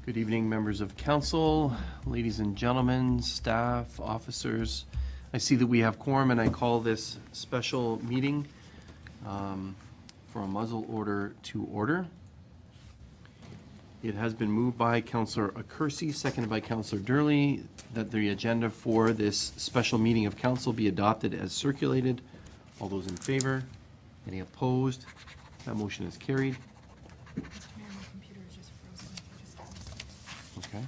Good evening, members of council, ladies and gentlemen, staff, officers. I see that we have quorum, and I call this special meeting for a muzzle order to order. It has been moved by Councillor Accursi, seconded by Councillor Durley, that the agenda for this special meeting of council be adopted as circulated. All those in favor? Any opposed? That motion is carried. Okay.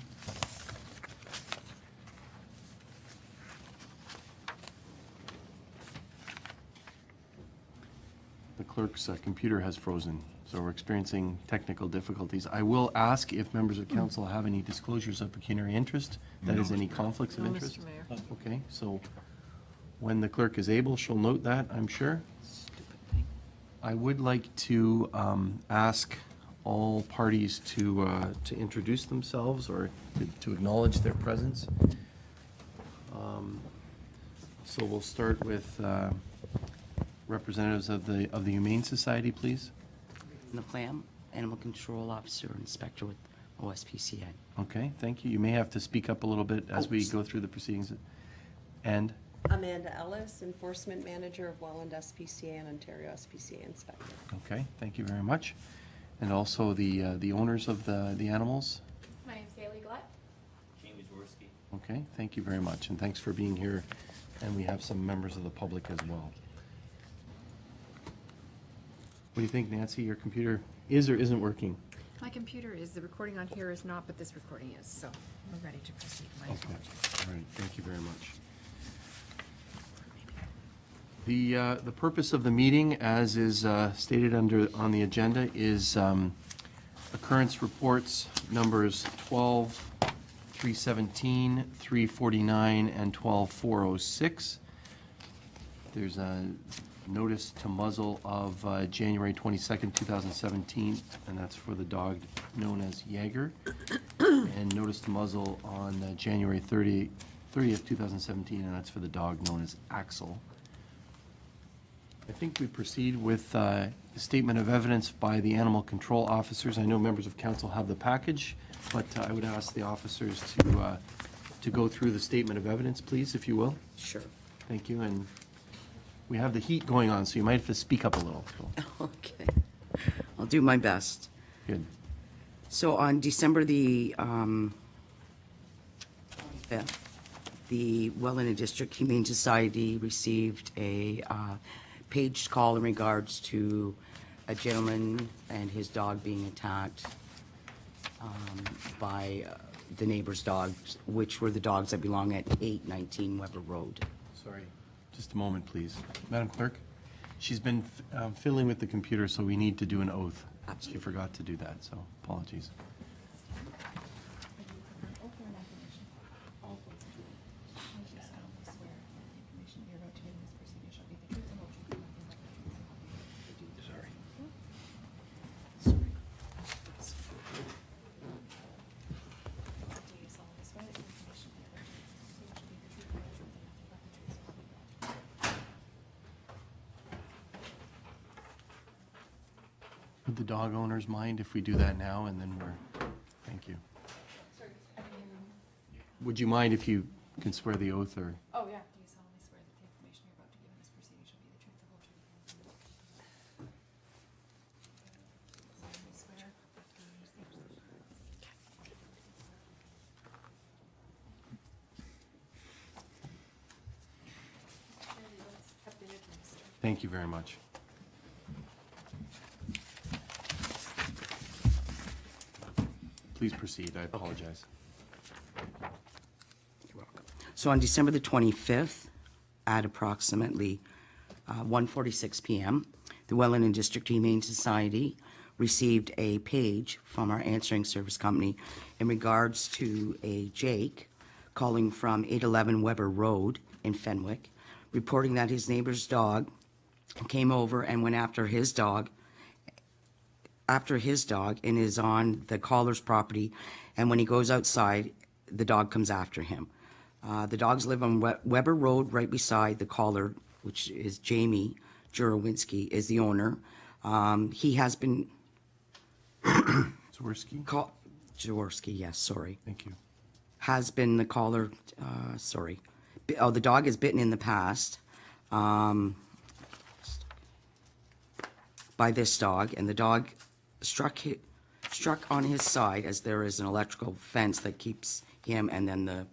The clerk's computer has frozen, so we're experiencing technical difficulties. I will ask if members of council have any disclosures of pecuniary interest, that is, any conflicts of interest. Mr. Mayor. Okay, so when the clerk is able, she'll note that, I'm sure. Stupid thing. I would like to ask all parties to introduce themselves or to acknowledge their presence. So we'll start with representatives of the Humane Society, please. The FEB, Animal Control Officer, Inspector with OSPCA. Okay, thank you. You may have to speak up a little bit as we go through the proceedings. And Amanda Ellis, Enforcement Manager of Welland SPCA and Ontario SPCA Inspector. okay, thank you very much. And also the owners of the animals. My name's Bailey Glutt. Jamie Jaworski. Okay, thank you very much, and thanks for being here. And we have some members of the public as well. What do you think, Nancy? Your computer is or isn't working? My computer is, the recording on here is not, but this recording is, so we're ready to proceed. My Okay, apologies. all right, thank you very much. The purpose of the meeting, as is stated on the agenda, is occurrence reports numbers 12, 317, 349, and 12406. There's a notice to muzzle of January 22nd, 2017, and that's for the dog known as Jaeger. And notice to muzzle on January 30th, 2017, and that's for the dog known as Axel. I think we proceed with the statement of evidence by the animal control officers. I know members of council have the package, but I would ask the officers to go through the statement of evidence, please, if you will. Sure. Thank you. And we have the heat going on, so you might have to speak up a little. So, Okay. I'll do my best. good. So on December the 5th, the Welland District Humane Society received a paged call in regards to a gentleman and his dog being attacked by the neighbor's dogs, which were the dogs that belong at 819 Weber Road. Sorry. Just a moment, please. Madam Clerk, she's been fiddling with the computer, so we need to do an oath. Absolutely. She forgot to do that, so apologies. Would the dog owners mind if we do that now and then thank you. Would you mind if you can swear the oath or? Oh, yeah. Do you solemnly swear that the information you're about to give in this proceeding shall be the truth, the whole truth, and nothing but the truth? Solemnly swear after you receive this. Thank you very much. Please proceed. I apologize. You're welcome. So on December the 25th, at approximately 1:46 p.m., the Welland District Humane Society received a page from our answering service company in regards to a Jake calling from 811 Weber Road in Fenwick, reporting that his neighbor's dog came over and went after his dog and is on the caller's property, and when he goes outside, the dog comes after him. The dogs live on Weber Road right beside the caller, which is Jamie Jurowinski, is the owner. He has been Jaworski? Jaworski, yes, sorry. Thank you. Has been the collar, sorry. Oh, the dog is bitten in the past by this dog, and the dog struck on his side, as there is an electrical fence that keeps him, and then the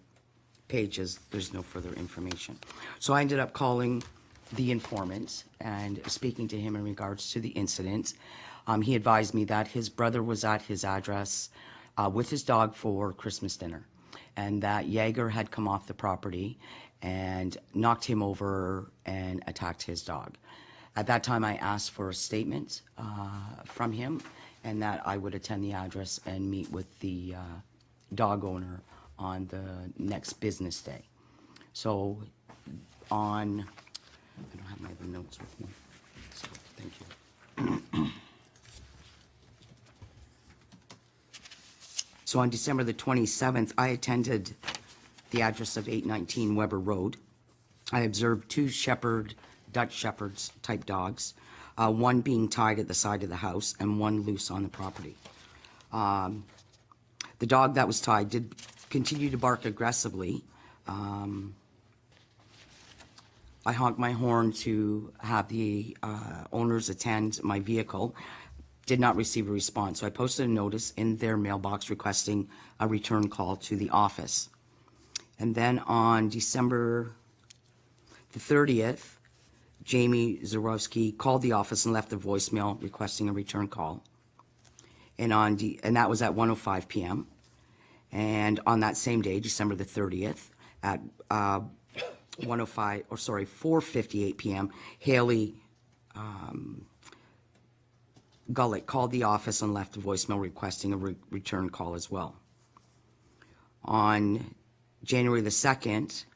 pages, there's no further information. So I ended up calling the informant and speaking to him in regards to the incident. He advised me that his brother was at his address with his dog for Christmas dinner, and that Jaeger had come off the property and knocked him over and attacked his dog. At that time, I asked for a statement from him, and that I would attend the address and meet with the dog owner on the next business day. So on, I don't have my other notes with me, so thank you. So on December the 27th, I attended the address of 819 Weber Road. I observed two Dutch Shepherds type dogs, one being tied at the side of the house and one loose on the property. The dog that was tied did continue to bark aggressively. I honked my horn to have the owners attend my vehicle. Did not receive a response, so I posted a notice in their mailbox requesting a return call to the office. And then on December the 30th, Jamie Zarowski called the office and left a voicemail requesting a return call. And that was at 1:05 p.m. And on that same day, December the 30th, at 4:58 p.m., Haley Gullett called the office and left a voicemail requesting a return call as well. On January the 2nd,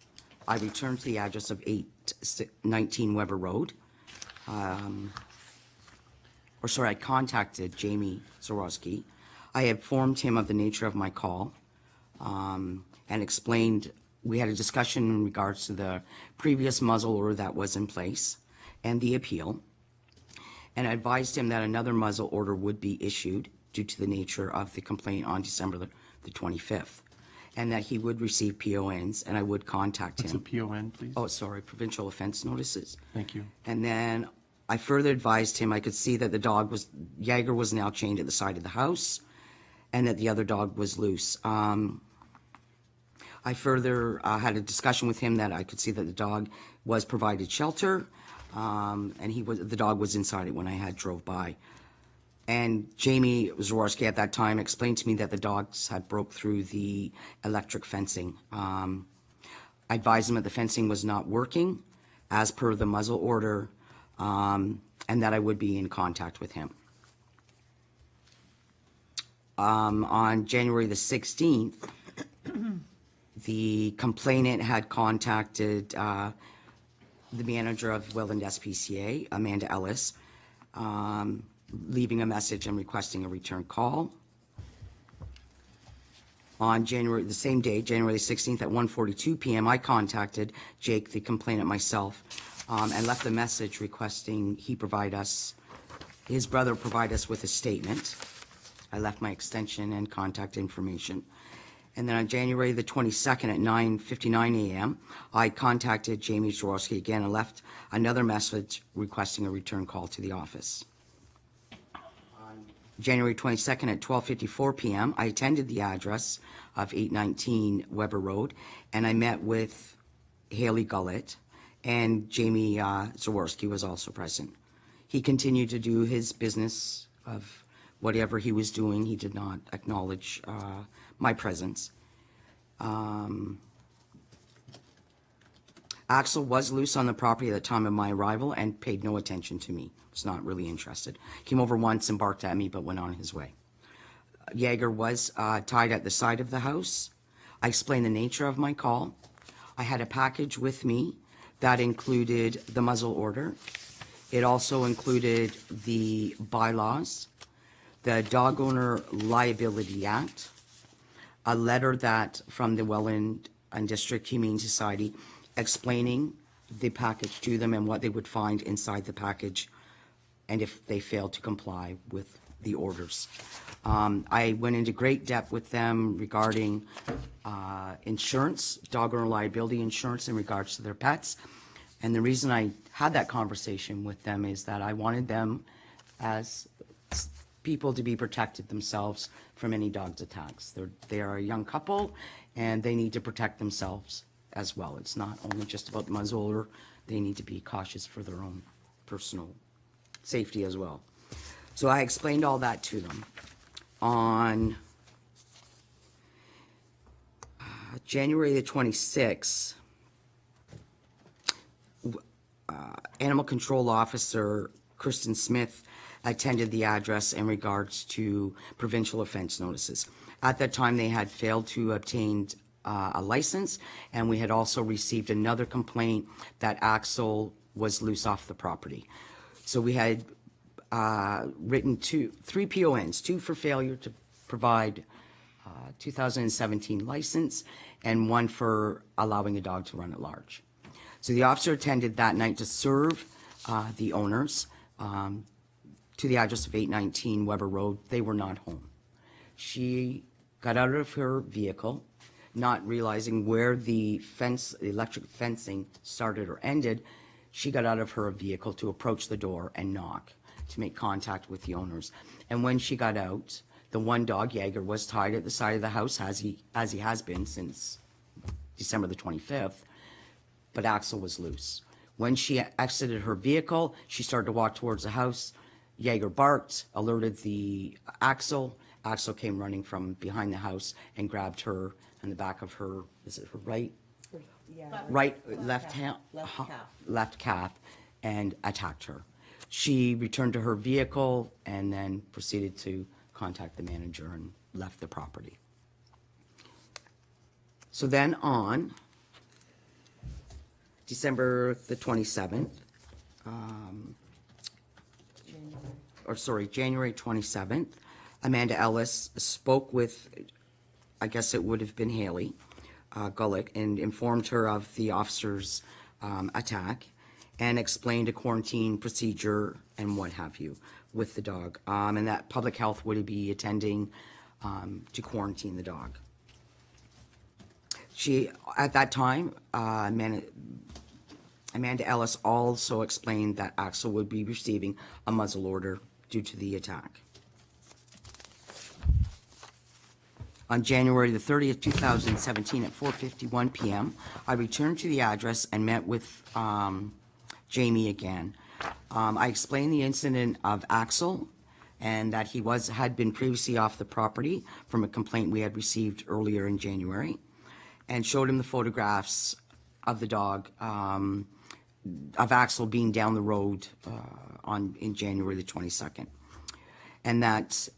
I returned to the address of 819 Weber Road. I contacted Jamie Zarowski. I informed him of the nature of my call and explained, we had a discussion in regards to the previous muzzle order that was in place and the appeal. And I advised him that another muzzle order would be issued due to the nature of the complaint on December the 25th, and that he would receive PONs and I would contact him. What's a PON, please? Oh, sorry, provincial offense notices. Thank you. And then I further advised him I could see that Jaeger was now chained at the side of the house and that the other dog was loose. I further had a discussion with him that I could see that the dog was provided shelter, and the dog was inside it when I drove by. And Jamie Zaworski at that time explained to me that the dogs had broke through the electric fencing. I advised him that the fencing was not working as per the muzzle order, and that I would be in contact with him. On January the 16th, the complainant had contacted the manager of Welland SPCA, Amanda Ellis, leaving a message and requesting a return call. On the same day, January 16th at 1:42 p.m., I contacted Jake, the complainant, myself, and left a message requesting his brother provide us with a statement. I left my extension and contact information. And then on January the 22nd at 9:59 a.m., I contacted Jamie Zaworski again and left another message requesting a return call to the office. On January 22nd at 12:54 p.m., I attended the address of 819 Weber Road, and I met with Haley Gullett, and Jamie Zaworski was also present. He continued to do his business of whatever he was doing. He did not acknowledge my presence. Axel was loose on the property at the time of my arrival and paid no attention to me. Was not really interested. Came over once and barked at me, but went on his way. Jaeger was tied at the side of the house. I explained the nature of my call. I had a package with me that included the muzzle order. It also included the bylaws, the Dog Owner Liability Act, a letter from the Welland and District Humane Society explaining the package to them and what they would find inside the package and if they failed to comply with the orders. I went into great depth with them regarding insurance, dog owner liability insurance in regards to their pets. And the reason I had that conversation with them is that I wanted them as people to be protected themselves from any dog's attacks. They are a young couple and they need to protect themselves as well. It's not only just about the muzzleloader. They need to be cautious for their own personal safety as well. So I explained all that to them. On January the 26th, Animal Control Officer Kristen Smith attended the address in regards to provincial offense notices. At that time, they had failed to obtain a license, and we had also received another complaint that Axel was loose off the property. So we had written three PONs, 2 for failure to provide 2017 license, and 1 for allowing a dog to run at large. So the officer attended that night to serve the owners to the address of 819 Weber Road. They were not home. She got out of her vehicle, not realizing where the electric fencing started or ended. She got out of her vehicle to approach the door and knock to make contact with the owners. And when she got out, the one dog, Jaeger, was tied at the side of the house as he has been since December the 25th, but Axel was loose. When she exited her vehicle, she started to walk towards the house. Jaeger barked, alerted the Axel. Axel came running from behind the house and grabbed her in the back of her, is it her right? Yeah. Left calf, and attacked her. She returned to her vehicle and then proceeded to contact the manager and left the property. So then on December the 27th, January 27th, Amanda Ellis spoke with, I guess it would have been Haley Gullick, and informed her of the officer's attack and explained a quarantine procedure and what have you with the dog, and that public health would be attending to quarantine the dog. She, at that time, Amanda Ellis also explained that Axel would be receiving a muzzle order due to the attack. On January the 30th, 2017 at 4:51 p.m., I returned to the address and met with Jamie again. I explained the incident of Axel and that he had been previously off the property from a complaint we had received earlier in January, and showed him the photographs of the dog, of Axel being down the road in January the 22nd, and that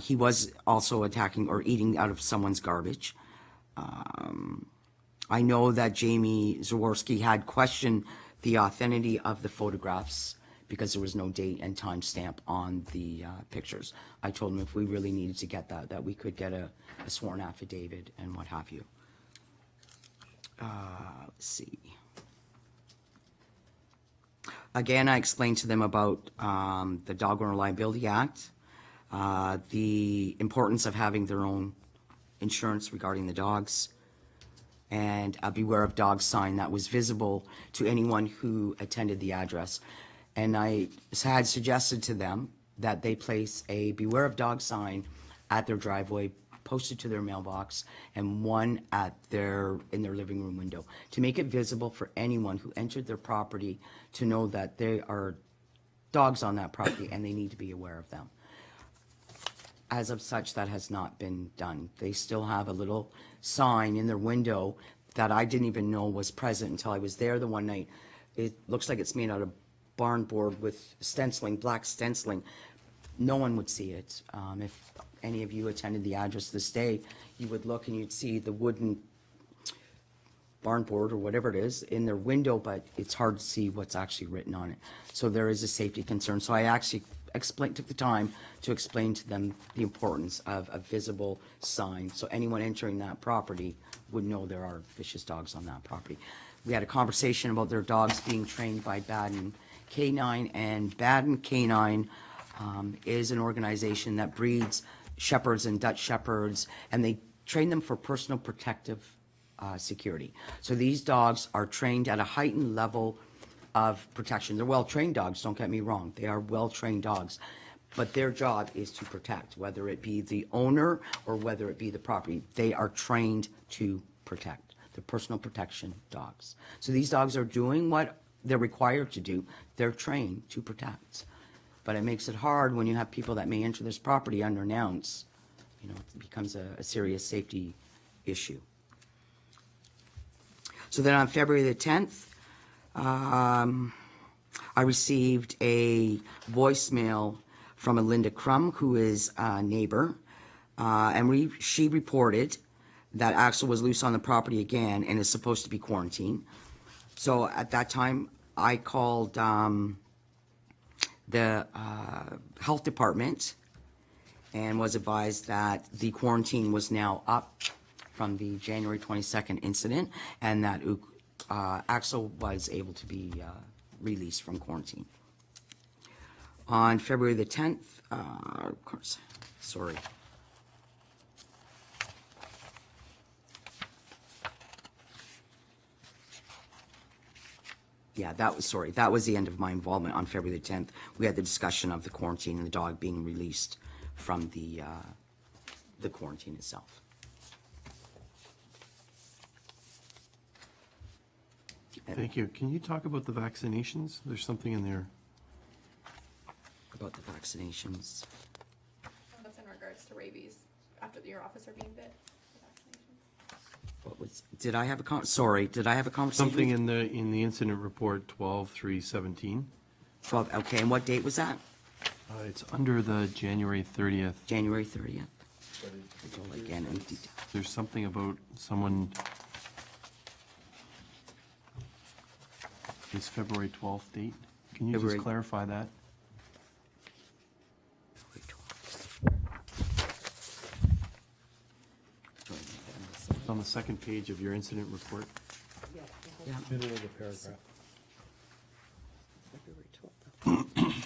he was also attacking or eating out of someone's garbage. I know that Jamie Zaworski had questioned the authenticity of the photographs because there was no date and time stamp on the pictures. I told him if we really needed to get that we could get a sworn affidavit and what have you. Let's see. Again, I explained to them about the Dog Owner Liability Act, the importance of having their own insurance regarding the dogs, and a beware of dogs sign that was visible to anyone who attended the address. And I had suggested to them that they place a beware of dog sign at their driveway, posted to their mailbox, and one in their living room window to make it visible for anyone who entered their property to know that there are dogs on that property and they need to be aware of them. As of such, that has not been done. They still have a little sign in their window that I didn't even know was present until I was there the one night. It looks like it's made out of barn board with stenciling, black stenciling. No one would see it. If any of you attended the address this day, you would look and you'd see the wooden barn board or whatever it is in their window, but it's hard to see what's actually written on it. So there is a safety concern. So I actually took the time to explain to them the importance of a visible sign so anyone entering that property would know there are vicious dogs on that property. We had a conversation about their dogs being trained by Baden Canine, and Baden Canine is an organization that breeds shepherds and Dutch shepherds, and they train them for personal protective security. So these dogs are trained at a heightened level of protection. They're well-trained dogs, don't get me wrong. They are well-trained dogs. But their job is to protect, whether it be the owner or whether it be the property. They are trained to protect. They're personal protection dogs. So these dogs are doing what they're required to do. They're trained to protect. But it makes it hard when you have people that may enter this property unannounced. You know, it becomes a serious safety issue. So then on February the 10th, I received a voicemail from a Linda Crum, who is a neighbor, and she reported that Axel was loose on the property again and is supposed to be quarantined. So at that time, I called the health department and was advised that the quarantine was now up from the January 22nd incident, and that Axel was able to be released from quarantine. On February the 10th, of course, sorry. Yeah, that was the end of my involvement on February the 10th. We had the discussion of the quarantine and the dog being released from the quarantine itself. Thank you. Can you talk about the vaccinations? There's something in there. About the vaccinations. That's in regards to rabies, after your officer being bit, the vaccination. What was, did I have a conversation? Something in the incident report, 12/3/17. 12, okay, and what date was that? It's under the January 30th. January 30th. Again, in detail. There's something about someone, this February 12th date. Can you February- just clarify that? It's on the second page of your incident report. Yeah. Middle of the paragraph. February 12th.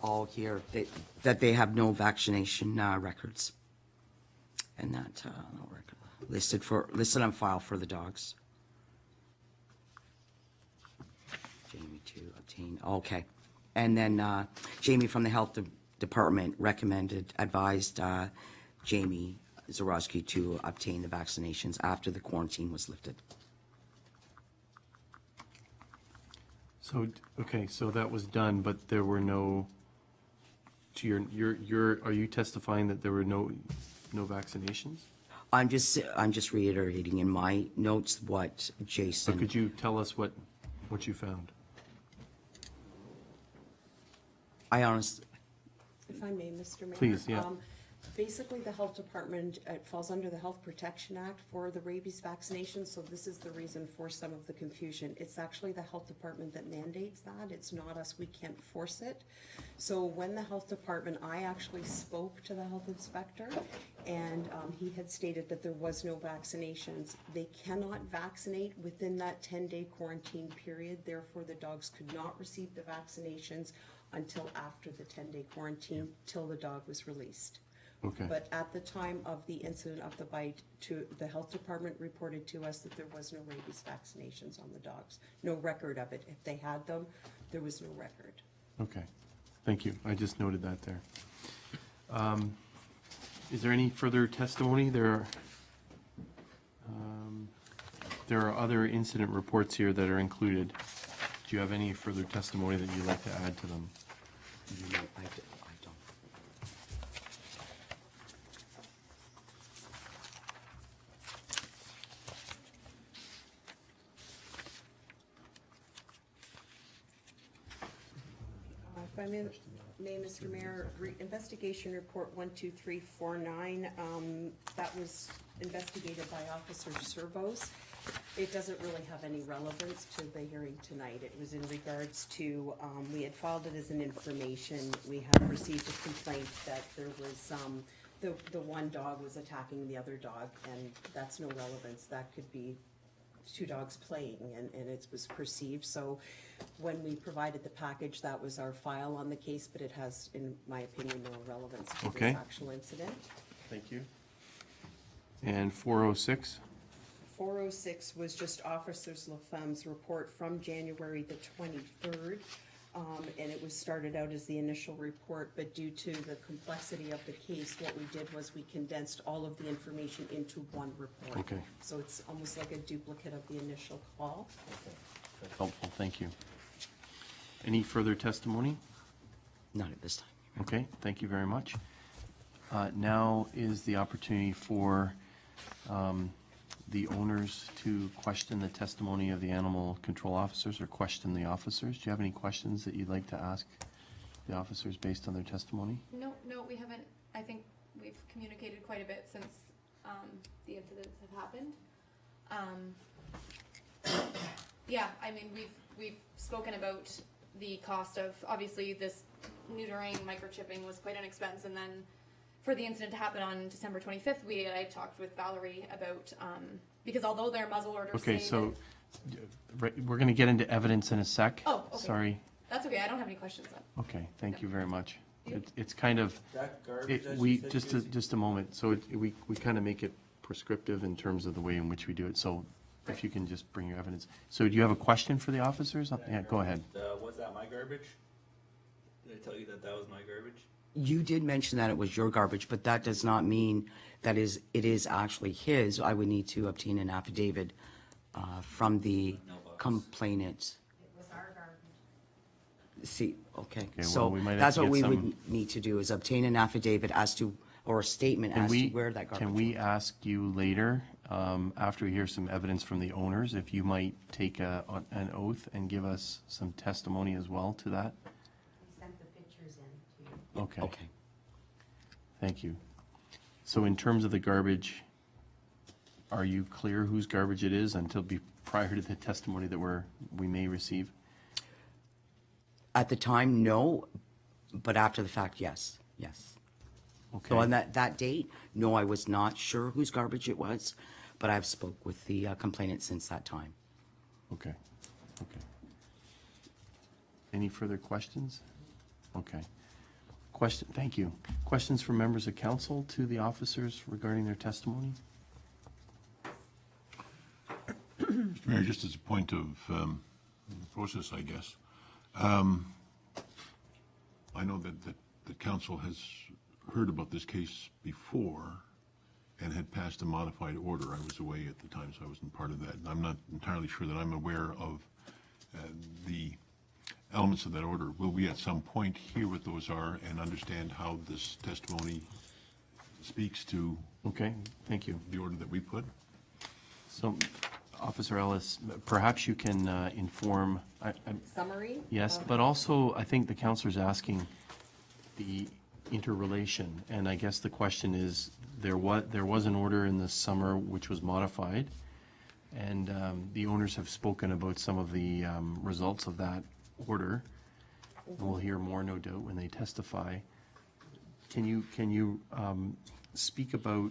All here, that they have no vaccination records. And that, no record, listed on file for the dogs. Jamie to obtain, okay. And then Jamie from the health department advised Jamie Zarowski to obtain the vaccinations after the quarantine was lifted. So, okay, so that was done, but there were no, to are you testifying that there were no vaccinations? I'm just reiterating in my notes what So Jason. could you tell us what you found? I honestly, If I may, Mr. Mayor. Please, yeah. Basically, the health department, it falls under the Health Protection Act for the rabies vaccination, so this is the reason for some of the confusion. It's actually the health department that mandates that. It's not us. We can't force it. So when the health department, I actually spoke to the health inspector, and he had stated that there was no vaccinations. They cannot vaccinate within that 10-day quarantine period. Therefore, the dogs could not receive the vaccinations until after the 10-day quarantine, till the dog was released. Okay. But at the time of the incident of the bite, the health department reported to us that there was no rabies vaccinations on the dogs. No record of it. If they had them, there was no record. Okay, thank you. I just noted that there. Is there any further testimony? There are other incident reports here that are included. Do you have any further testimony that you'd like to add to them? I don't. If I may, Mr. Mayor, investigation report 12349, that was investigated by Officer Servos. It doesn't really have any relevance to the hearing tonight. It was in regards to, we had filed it as an information. We have received a complaint that there was, the one dog was attacking the other dog, and that's no relevance. That could be two dogs playing, and it was perceived. So when we provided the package, that was our file on the case, but it has, in my opinion, no relevance to Okay. this actual incident. Thank you. And 406? 406 was just Officer LaFemme's report from January the 23rd. And it was started out as the initial report, but due to the complexity of the case, what we did was we condensed all of the information into one report. Okay. So it's almost like a duplicate of the initial call. That's helpful, thank you. Any further testimony? Not at this time. Okay, thank you very much. Now is the opportunity for the owners to question the testimony of the animal control officers or question the officers. Do you have any questions that you'd like to ask the officers based on their testimony? No, we haven't. I think we've communicated quite a bit since the incidents have happened. Yeah, I mean, we've spoken about the cost of, obviously, this neutering, microchipping was quite an expense, and then for the incident to happen on December 25th, I talked with Valerie about, because although their muzzle orders Okay, say so that- we're going to get into evidence in a sec. Oh, okay. Sorry. That's okay, I don't have any questions then. Okay, thank you very much. It's kind of, That garbage that we, she said just she was- just a moment. So we kind of make it prescriptive in terms of the way in which we do it. So if you can just bring your evidence. So do you have a question for the officers? Yeah, go ahead. Was that my garbage? Did I tell you that that was my garbage? You did mention that it was your garbage, but that does not mean that it is actually his. I would need to obtain an affidavit from the Mailbox. complainant. It was our garbage. See, okay, well, so we might have that's to what get we some- would need to do, is obtain an affidavit as to, or a statement as to where that garbage. Can we ask you later, after we hear some evidence from the owners, if you might take an oath and give us some testimony as well to that? We sent the pictures in to you. Okay. Okay. Thank you. So in terms of the garbage, are you clear whose garbage it is prior to the testimony that we may receive? At the time, no, but after the fact, yes, yes. Okay. So on that date, no, I was not sure whose garbage it was, but I've spoke with the complainant since that time. Okay, okay. Any further questions? Okay. Thank you. Questions from members of council to the officers regarding their testimony? Mr. Mayor, just as a point of process, I guess. I know that the council has heard about this case before and had passed a modified order. I was away at the time, so I wasn't part of that. And I'm not entirely sure that I'm aware of the elements of that order. Will we at some point hear what those are and understand how this testimony speaks to Okay, thank you. the order that we put? So, Officer Ellis, perhaps you can inform, Summary? yes, but also, I think the counselor's asking the interrelation, and I guess the question is, there was an order in the summer which was modified, and the owners have spoken about some of the results of that order. We'll hear more, no doubt, when they testify. Can you speak about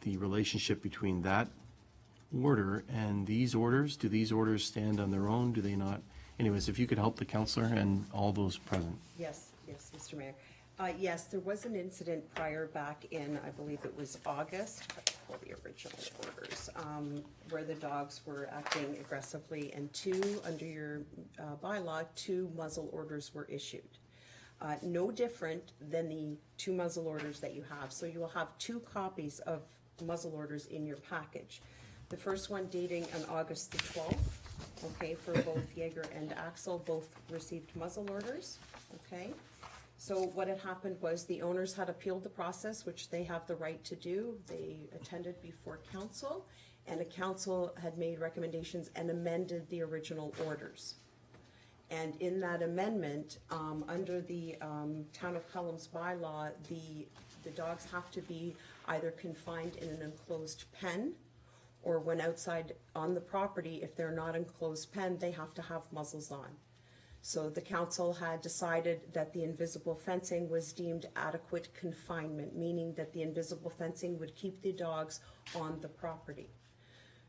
the relationship between that order and these orders? Do these orders stand on their own? Do they not? Anyways, if you could help the counselor and all those present. Yes, Mr. Mayor. Yes, there was an incident prior back in, I believe it was August, pull the original orders, where the dogs were acting aggressively, and under your bylaw, 2 muzzle orders were issued. No different than the 2 muzzle orders that you have. So you will have 2 copies of muzzle orders in your package. The first one dating on August the 12th, okay, for both Jaeger and Axel, both received muzzle orders, okay? So what had happened was the owners had appealed the process, which they have the right to do. They attended before council, and the council had made recommendations and amended the original orders. And in that amendment, under the Town of Pelham's bylaw, the dogs have to be either confined in an enclosed pen, or when outside on the property, if they're not enclosed pen, they have to have muzzles on. So the council had decided that the invisible fencing was deemed adequate confinement, meaning that the invisible fencing would keep the dogs on the property.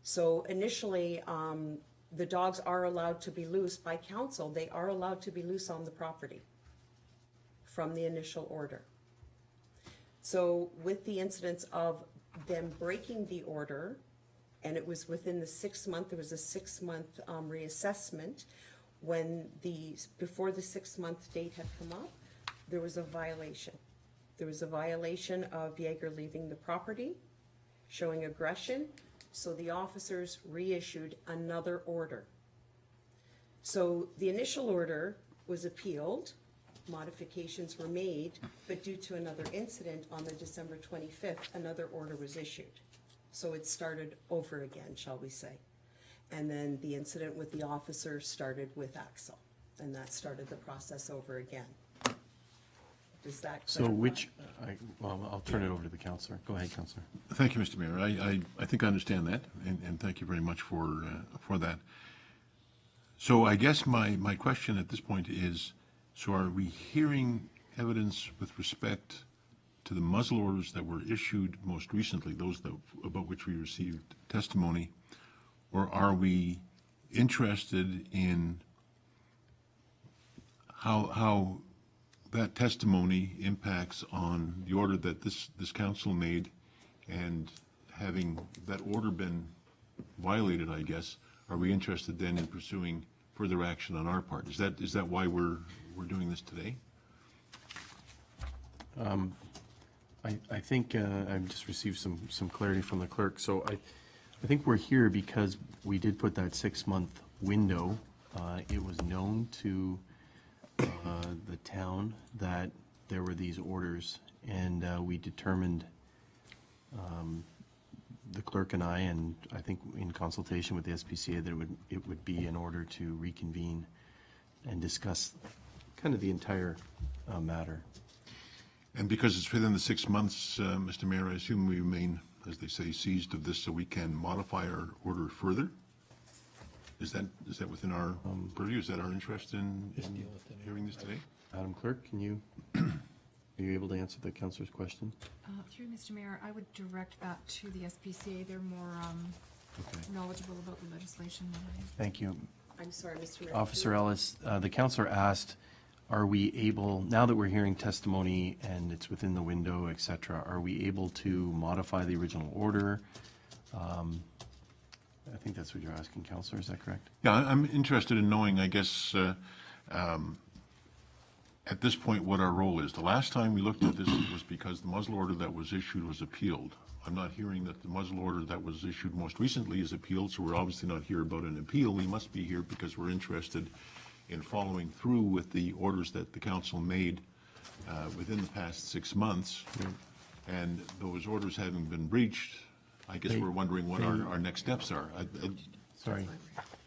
So initially, the dogs are allowed to be loose by council. They are allowed to be loose on the property from the initial order. So with the incidents of them breaking the order, and it was within the 6 month, there was a 6 month reassessment. Before the 6 month date had come up, there was a violation. There was a violation of Jaeger leaving the property, showing aggression, so the officers reissued another order. So the initial order was appealed, modifications were made, but due to another incident on the December 25th, another order was issued. So it started over again, shall we say. And then the incident with the officer started with Axel, and that started the process over again. Does that So clarify? well, I'll turn it over to the counselor. Go ahead, counselor. Thank you, Mr. Mayor. I think I understand that, and thank you very much for that. So I guess my question at this point is, so are we hearing evidence with respect to the muzzle orders that were issued most recently, those about which we received testimony, or are we interested in how that testimony impacts on the order that this council made, and having that order been violated, I guess, are we interested then in pursuing further action on our part? Is that why we're doing this today? I think I've just received some clarity from the clerk. So I think we're here because we did put that 6 month window. It was known to the town that there were these orders, and we determined, the clerk and I think in consultation with the SPCA, that it would be in order to reconvene and discuss kind of the entire matter. And because it's within the 6 months, Mr. Mayor, I assume we remain, as they say, seized of this so we can modify our order further? Is that within our purview? Is that our interest in hearing this today? Madam Clerk, are you able to answer the councillor's question? Through Mr. Mayor, I would direct that to the SPCA. They're more knowledgeable about the legislation than I am. Thank you. I'm sorry, Mr. Mayor. Officer Ellis, the councillor asked, are we able, now that we're hearing testimony and it's within the window, et cetera, are we able to modify the original order? I think that's what you're asking, councillor, is that correct? Yeah, I'm interested in knowing, I guess, at this point, what our role is. The last time we looked at this was because the muzzle order that was issued was appealed. I'm not hearing that the muzzle order that was issued most recently is appealed, so we're obviously not here about an appeal. We must be here because we're interested in following through with the orders that the council made within the past 6 months. And those orders having been breached, I guess we're wondering what our next steps are. Sorry,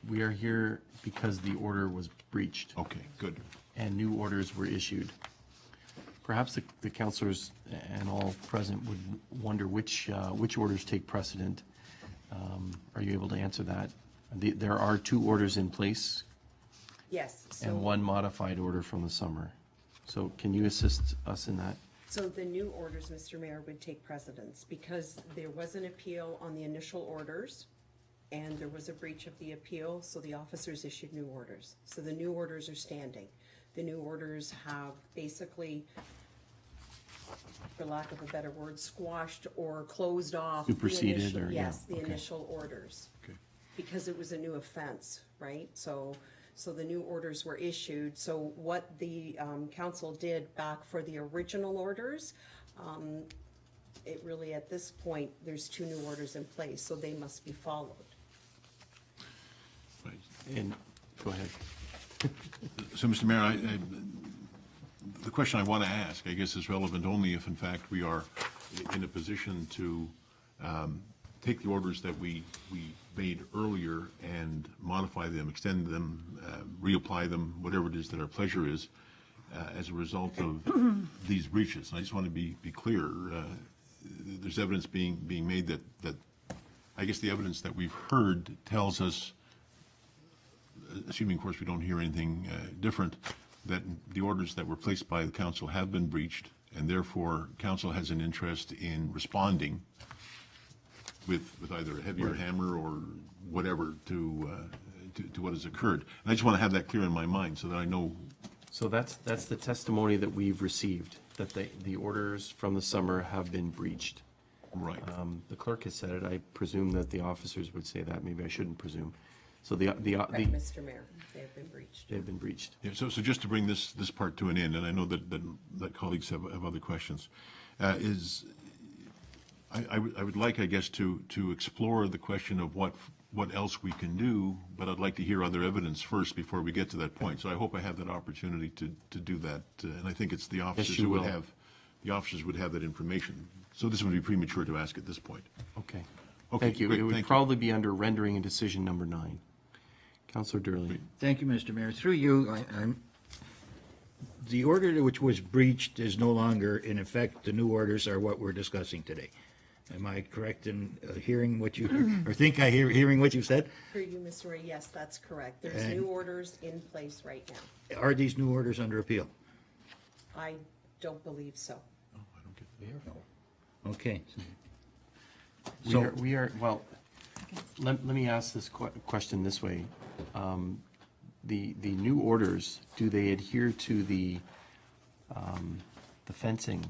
we are here because the order was breached. Okay, good. And new orders were issued. Perhaps the councillors and all present would wonder which orders take precedent. Are you able to answer that? There are 2 orders in place Yes. So, and 1 modified order from the summer. So can you assist us in that? so the new orders, Mr. Mayor, would take precedence because there was an appeal on the initial orders, and there was a breach of the appeal, so the officers issued new orders. So the new orders are standing. The new orders have basically, for lack of a better word, squashed or closed off. Superseded or, yeah, Yes, the okay. initial orders. Okay. Because it was a new offense, right? So the new orders were issued. So what the council did back for the original orders, it really, at this point, there's 2 new orders in place, so they must be followed. Right. And, go ahead. So, Mr. Mayor, the question I want to ask, I guess, is relevant only if, in fact, we are in a position to take the orders that we made earlier and modify them, extend them, reapply them, whatever it is that our pleasure is, as a result of these breaches. And I just want to be clear. There's evidence being made that I guess the evidence that we've heard tells us, assuming, of course, we don't hear anything different, that the orders that were placed by the council have been breached, and therefore council has an interest in responding with either a heavier hammer or whatever to what has occurred. And I just want to have that clear in my mind so that I know. So that's the testimony that we've received, that the orders from the summer have been breached. Right. The clerk has said it. I presume that the officers would say that. Maybe I shouldn't presume. So Correct, Mr. Mayor, they have been breached. they've been breached. Yeah, so just to bring this part to an end, and I know that colleagues have other questions, I would like, I guess, to explore the question of what else we can do, but I'd like to hear other evidence first before we get to that point. So I hope I have that opportunity to do that, and I think it's the officers you who would will. have, the officers would have that information. So this would be premature to ask at this point. Okay. Okay, Thank you. great, It would thank you. probably be under rendering and decision number 9. Counselor Durley. Thank you, Mr. Mayor. Through you, the order which was breached is no longer in effect. The new orders are what we're discussing today. Am I correct in hearing what you, or think I hearing what you said? For you, Mr. Ray, yes, that's correct. There's And- new orders in place right now. Are these new orders under appeal? I don't believe so. Okay. We are, well, let me ask this question this way. The new orders, do they adhere to the fencing?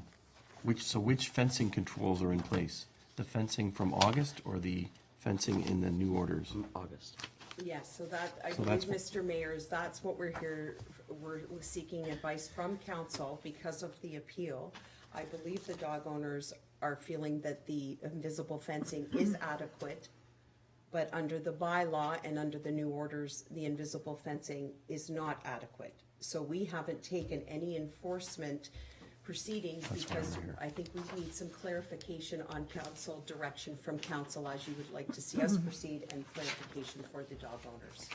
Which fencing controls are in place? The fencing from August or the fencing in the new orders? August. Yes, so that, I So believe, that's Mr. Mayor, that's what we're here, we're seeking advice from council because of the appeal. I believe the dog owners are feeling that the invisible fencing is adequate, but under the bylaw and under the new orders, the invisible fencing is not adequate. So we haven't taken any enforcement proceedings because I think we need some clarification on council direction from council as you would like to see us proceed and clarification for the dog owners.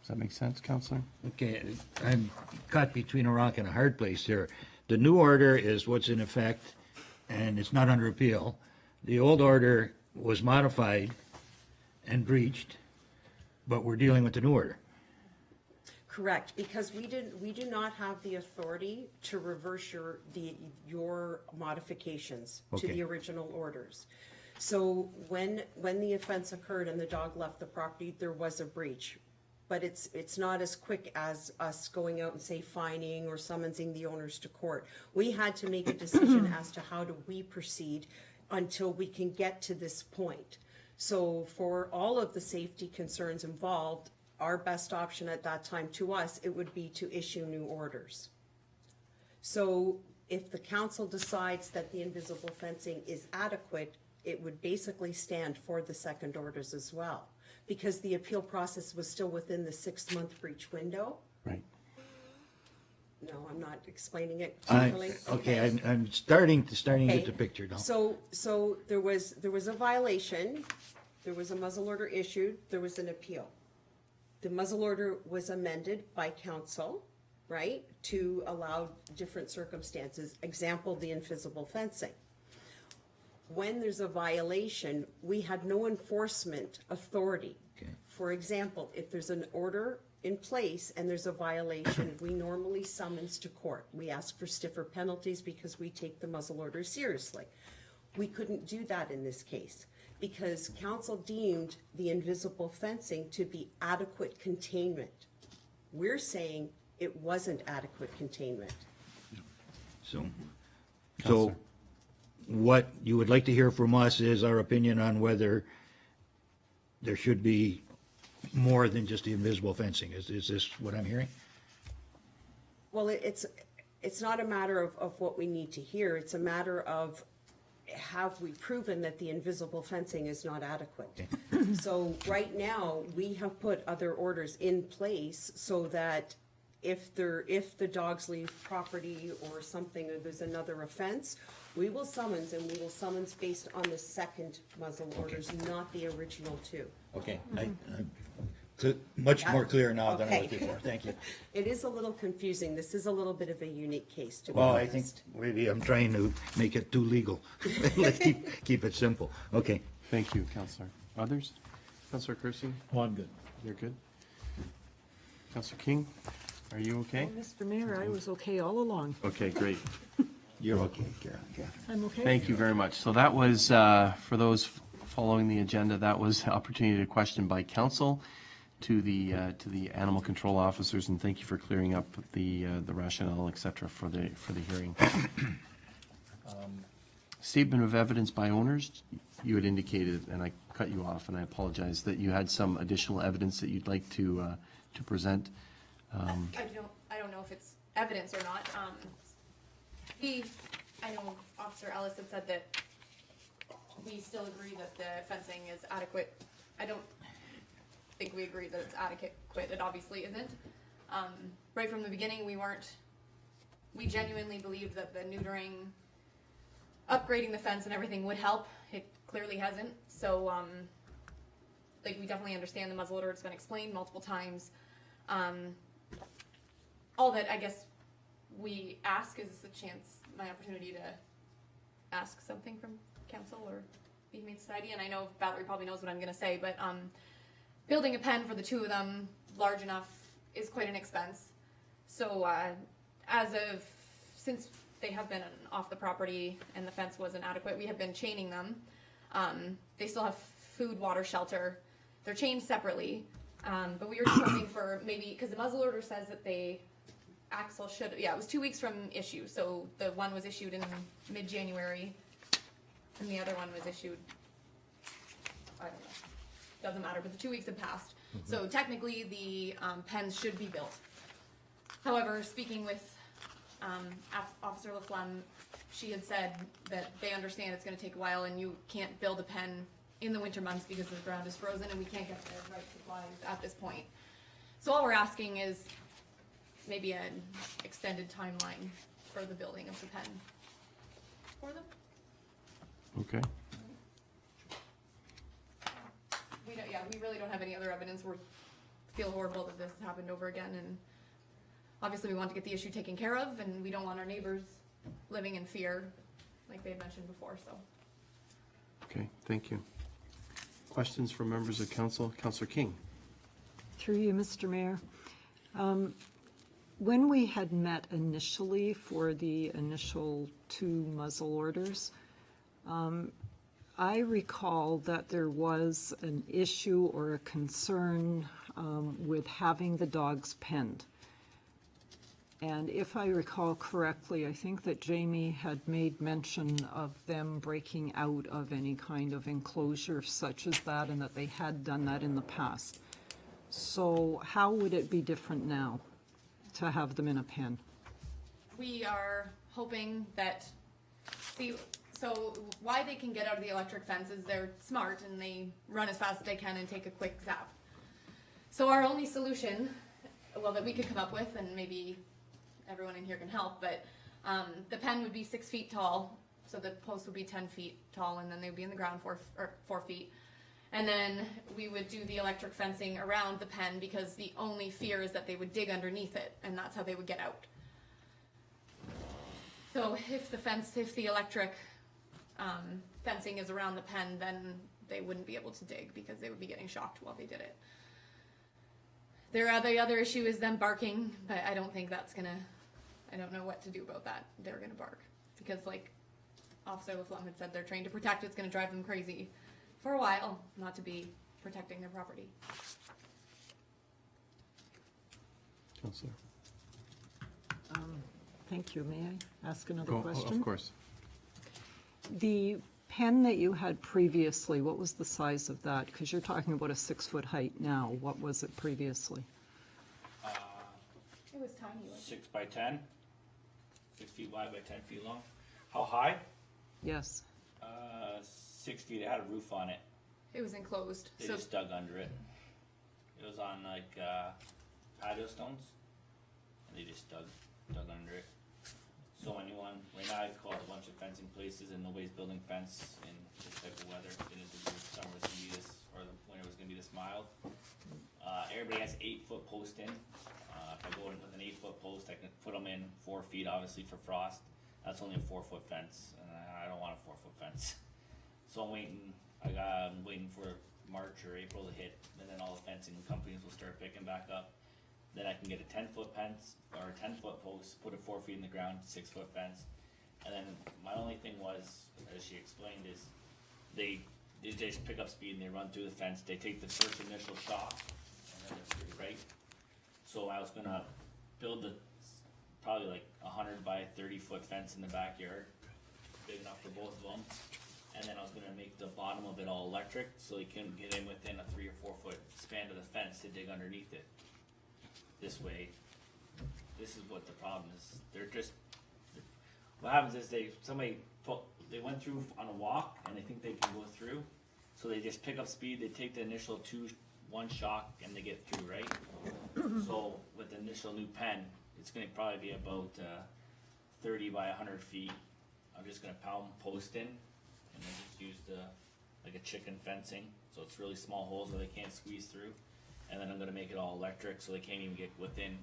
Does that make sense, Counselor? Okay, I'm caught between a rock and a hard place here. The new order is what's in effect, and it's not under appeal. The old order was modified and breached, but we're dealing with the new order. Correct, because we do not have the authority to reverse your modifications to Okay. the original orders. So when the offense occurred and the dog left the property, there was a breach. But it's not as quick as us going out and say fining or summoning the owners to court. We had to make a decision as to how do we proceed until we can get to this point. So for all of the safety concerns involved, our best option at that time to us, it would be to issue new orders. So if the council decides that the invisible fencing is adequate, it would basically stand for the second orders as well, because the appeal process was still within the 6-month breach window. Right. No, I'm not explaining it I- clearly. Okay, I'm starting to get Okay. the picture now. So there was a violation, there was a muzzle order issued, there was an appeal. The muzzle order was amended by council, right, to allow different circumstances, example, the invisible fencing. When there's a violation, we had no enforcement authority. Okay. For example, if there's an order in place and there's a violation, we normally summons to court. We ask for stiffer penalties because we take the muzzle order seriously. We couldn't do that in this case because council deemed the invisible fencing to be adequate containment. We're saying it wasn't adequate containment. So Counselor. what you would like to hear from us is our opinion on whether there should be more than just the invisible fencing. Is this what I'm hearing? Well, it's not a matter of what we need to hear. It's a matter of have we proven that the invisible fencing is not adequate? So right now, we have put other orders in place so that if the dogs leave property or something, or there's another offense, we will summons, and we will summons based on the second muzzle orders, not the original two. Okay, I'm much more clear now than I was Okay. before. Thank you. It is a little confusing. This is a little bit of a unique case, to be Well, honest. I think maybe I'm trying to make it too legal. Let's keep it simple. Okay. Thank you, Counselor. Others? Counselor Kersey? Oh, I'm good. You're good? Counselor King, are you okay? Mr. Mayor, I was okay all along. Okay, great. You're okay, Karen. I'm okay. Thank you very much. So that was, for those following the agenda, that was the opportunity to question by council to the animal control officers, and thank you for clearing up the rationale, et cetera, for the hearing. Statement of evidence by owners, you had indicated, and I cut you off, and I apologize, that you had some additional evidence that you'd like to present. I don't know if it's evidence or not. I know Officer Ellis had said that we still agree that the fencing is adequate. I don't think we agree that it's adequate. It obviously isn't. Right from the beginning, we genuinely believed that the neutering, upgrading the fence and everything would help. It clearly hasn't. So, we definitely understand the muzzle order. It's been explained multiple times. All that I guess we ask is a chance, my opportunity to ask something from council or the Humane Society. And I know Valerie probably knows what I'm going to say, but building a pen for the two of them large enough is quite an expense. So since they have been off the property and the fence wasn't adequate, we have been chaining them. They still have food, water, shelter. They're chained separately, but we were just hoping for maybe, because the muzzle order says that axle should, it was 2 weeks from issue. So the one was issued in mid-January and the other one was issued, I don't know, doesn't matter, but the 2 weeks have passed. So technically the pens should be built. However, speaking with Officer LaFlamme, she had said that they understand it's going to take a while and you can't build a pen in the winter months because the ground is frozen and we can't get the right supplies at this point. So all we're asking is maybe an extended timeline for the building of the pen for them. Okay. We really don't have any other evidence. We feel horrible that this has happened over again, and obviously we want to get the issue taken care of, and we don't want our neighbors living in fear, like they had mentioned before. So. Okay, thank you. Questions from members of council? Councillor King. Through you, Mr. Mayor. When we had met initially for the initial 2 muzzle orders, I recall that there was an issue or a concern with having the dogs penned. And if I recall correctly, I think that Jamie had made mention of them breaking out of any kind of enclosure such as that, and that they had done that in the past. So how would it be different now to have them in a pen? We are hoping that, so why they can get out of the electric fence is they're smart and they run as fast as they can and take a quick zap. So our only solution, that we could come up with, and maybe everyone in here can help, but the pen would be 6 feet tall, so the post would be 10 feet tall, and then they would be in the ground 4 feet. And then we would do the electric fencing around the pen, because the only fear is that they would dig underneath it, and that's how they would get out. So if the electric fencing is around the pen, then they wouldn't be able to dig because they would be getting shocked while they did it. The other issue is them barking, but I don't think that's gonna, I don't know what to do about that. They're gonna bark because, like Officer LaFlamme had said, they're trained to protect. It's gonna drive them crazy for a while not to be protecting their property. Councillor. Thank you. May I ask another question? Of course. The pen that you had previously, what was the size of that? Because you're talking about a 6-foot height now. What was it previously? It was tiny. 6 by 10, 6 feet wide by 10 feet long. How high? Yes. 6 feet. It had a roof on it. It was enclosed. They just dug under it. It was on like patio stones, and they just dug under it. So anyone, right now I've called a bunch of fencing places and nobody's building fence in this type of weather. It is the summer was gonna be this, or the winter was gonna be this mild. Everybody has 8-foot post in. If I go in with an 8-foot post, I can put them in 4 feet, obviously for frost. That's only a 4-foot fence, and I don't want a 4-foot fence. So I'm waiting. I'm waiting for March or April to hit, and then all the fencing companies will start picking back up. Then I can get a 10-foot fence or a 10-foot post, put it 4 feet in the ground, 6-foot fence, And then my only thing was, as she explained, is they just pick up speed and they run through the fence. They take the first initial shock and then they're through, right? So I was gonna build probably like 100 by 30-foot fence in the backyard, big enough for both of them. And then I was gonna make the bottom of it all electric, so they couldn't get in within a 3 or 4 foot span of the fence to dig underneath it. This way, this is what the problem is. What happens is they went through on a walk and they think they can go through, so they just pick up speed. They take the initial one shock and they get through, right? So with the initial new pen, it's gonna probably be about 30 by 100 feet. I'm just gonna pound post in, and then just use like a chicken fencing, so it's really small holes where they can't squeeze through. And then I'm gonna make it all electric, so they can't even get within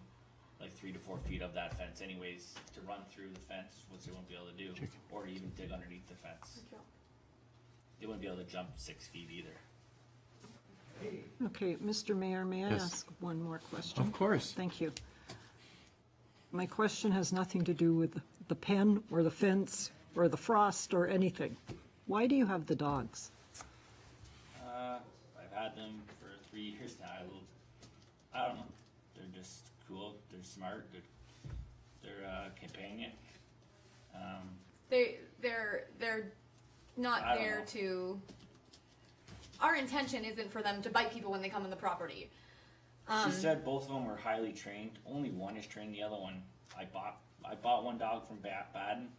like 3 to 4 feet of that fence anyways, to run through the fence, which they won't be able to do, or to even dig underneath the fence. They wouldn't be able to jump 6 feet either. Okay, Mr. Mayor, may I Yes. ask one more question? Of course. Thank you. My question has nothing to do with the pen or the fence or the frost or anything. Why do you have the dogs? I've had them for 3 years now. I don't know. They're just cool. They're smart. They're companion. They're not I don't there know. to. Our intention isn't for them to bite people when they come on the property. She said both of them were highly trained. Only one is trained. The other one, I bought one dog from Baden,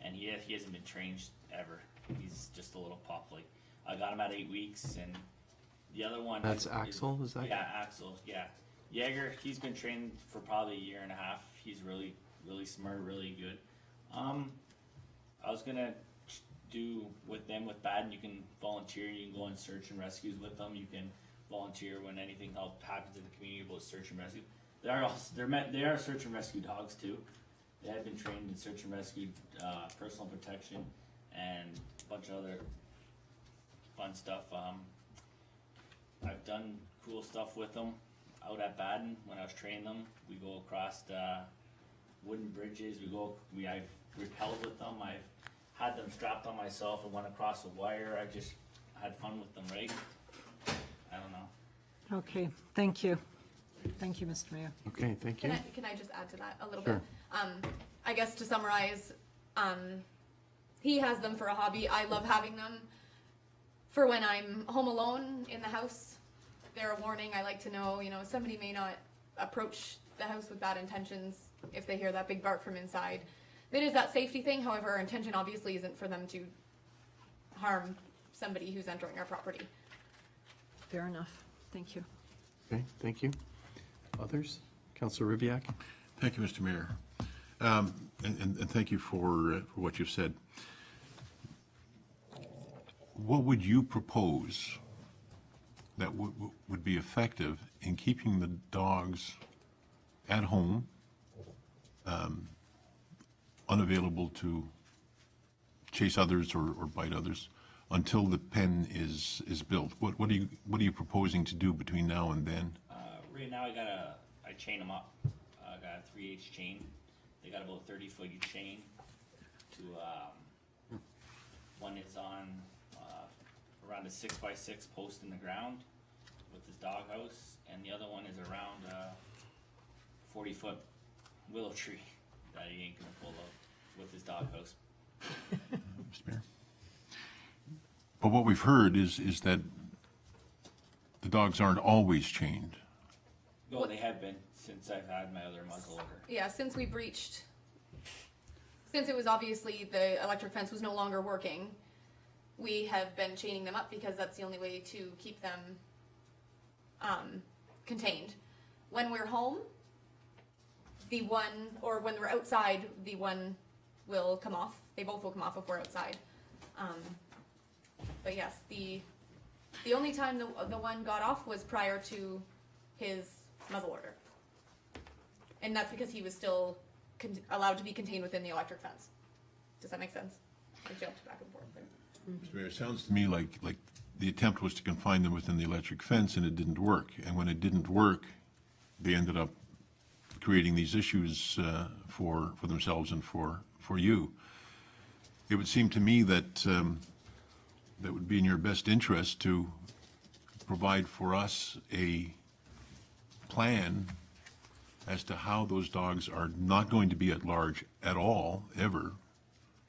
and he hasn't been trained ever. He's just a little pup. Like, I got him at 8 weeks, and the other one. That's Axel, is that? Yeah, Axel. Yeah, Jaeger. He's been trained for probably a year and a half. He's really, really smart, really good. I was gonna do with Baden. You can volunteer. You can go on search and rescues with them. You can volunteer when anything happens in the community about search and rescue. They are search and rescue dogs too. They have been trained in search and rescue, personal protection, and a bunch of other fun stuff. I've done cool stuff with them out at Baden when I was training them. We go across wooden bridges. I've repelled with them. I've had them strapped on myself and went across a wire. I just had fun with them, right? I don't know. Okay, thank you. Thank you, Mr. Mayor. Okay, thank you. Can I just add to that a little Sure. bit? I guess to summarize, he has them for a hobby. I love having them for when I'm home alone in the house. They're a warning. I like to know, somebody may not approach the house with bad intentions if they hear that big bark from inside. It is that safety thing. However, our intention obviously isn't for them to harm somebody who's entering our property. Fair enough. Thank you. Okay, thank you. Others? Councillor Ribbiak? Thank you, Mr. Mayor. And thank you for what you've said. What would you propose that would be effective in keeping the dogs at home, unavailable to chase others or bite others, until the pen is built? What are you proposing to do between now and then? Right now I chain them up. I got a 3/8 chain. They got about 30-foot each chain. One is on around a 6x6 post in the ground with his doghouse, and the other one is around a 40-foot willow tree that he ain't gonna pull out with his doghouse. Mr. Mayor? But what we've heard is that the dogs aren't always chained. No, they have been since I've had my other muzzle order. Yeah, since it was obviously the electric fence was no longer working, we have been chaining them up because that's the only way to keep them contained. When we're home, when we're outside, the one will come off. They both will come off if we're outside. But yes, the only time the one got off was prior to his muzzle order. And that's because he was still allowed to be contained within the electric fence. Does that make sense? I jumped back and forth there. Mr. Mayor, it sounds to me like the attempt was to confine them within the electric fence, and it didn't work. And when it didn't work, they ended up creating these issues for themselves and for you. it would seem to me that that would be in your best interest to provide for us a plan as to how those dogs are not going to be at large at all, ever,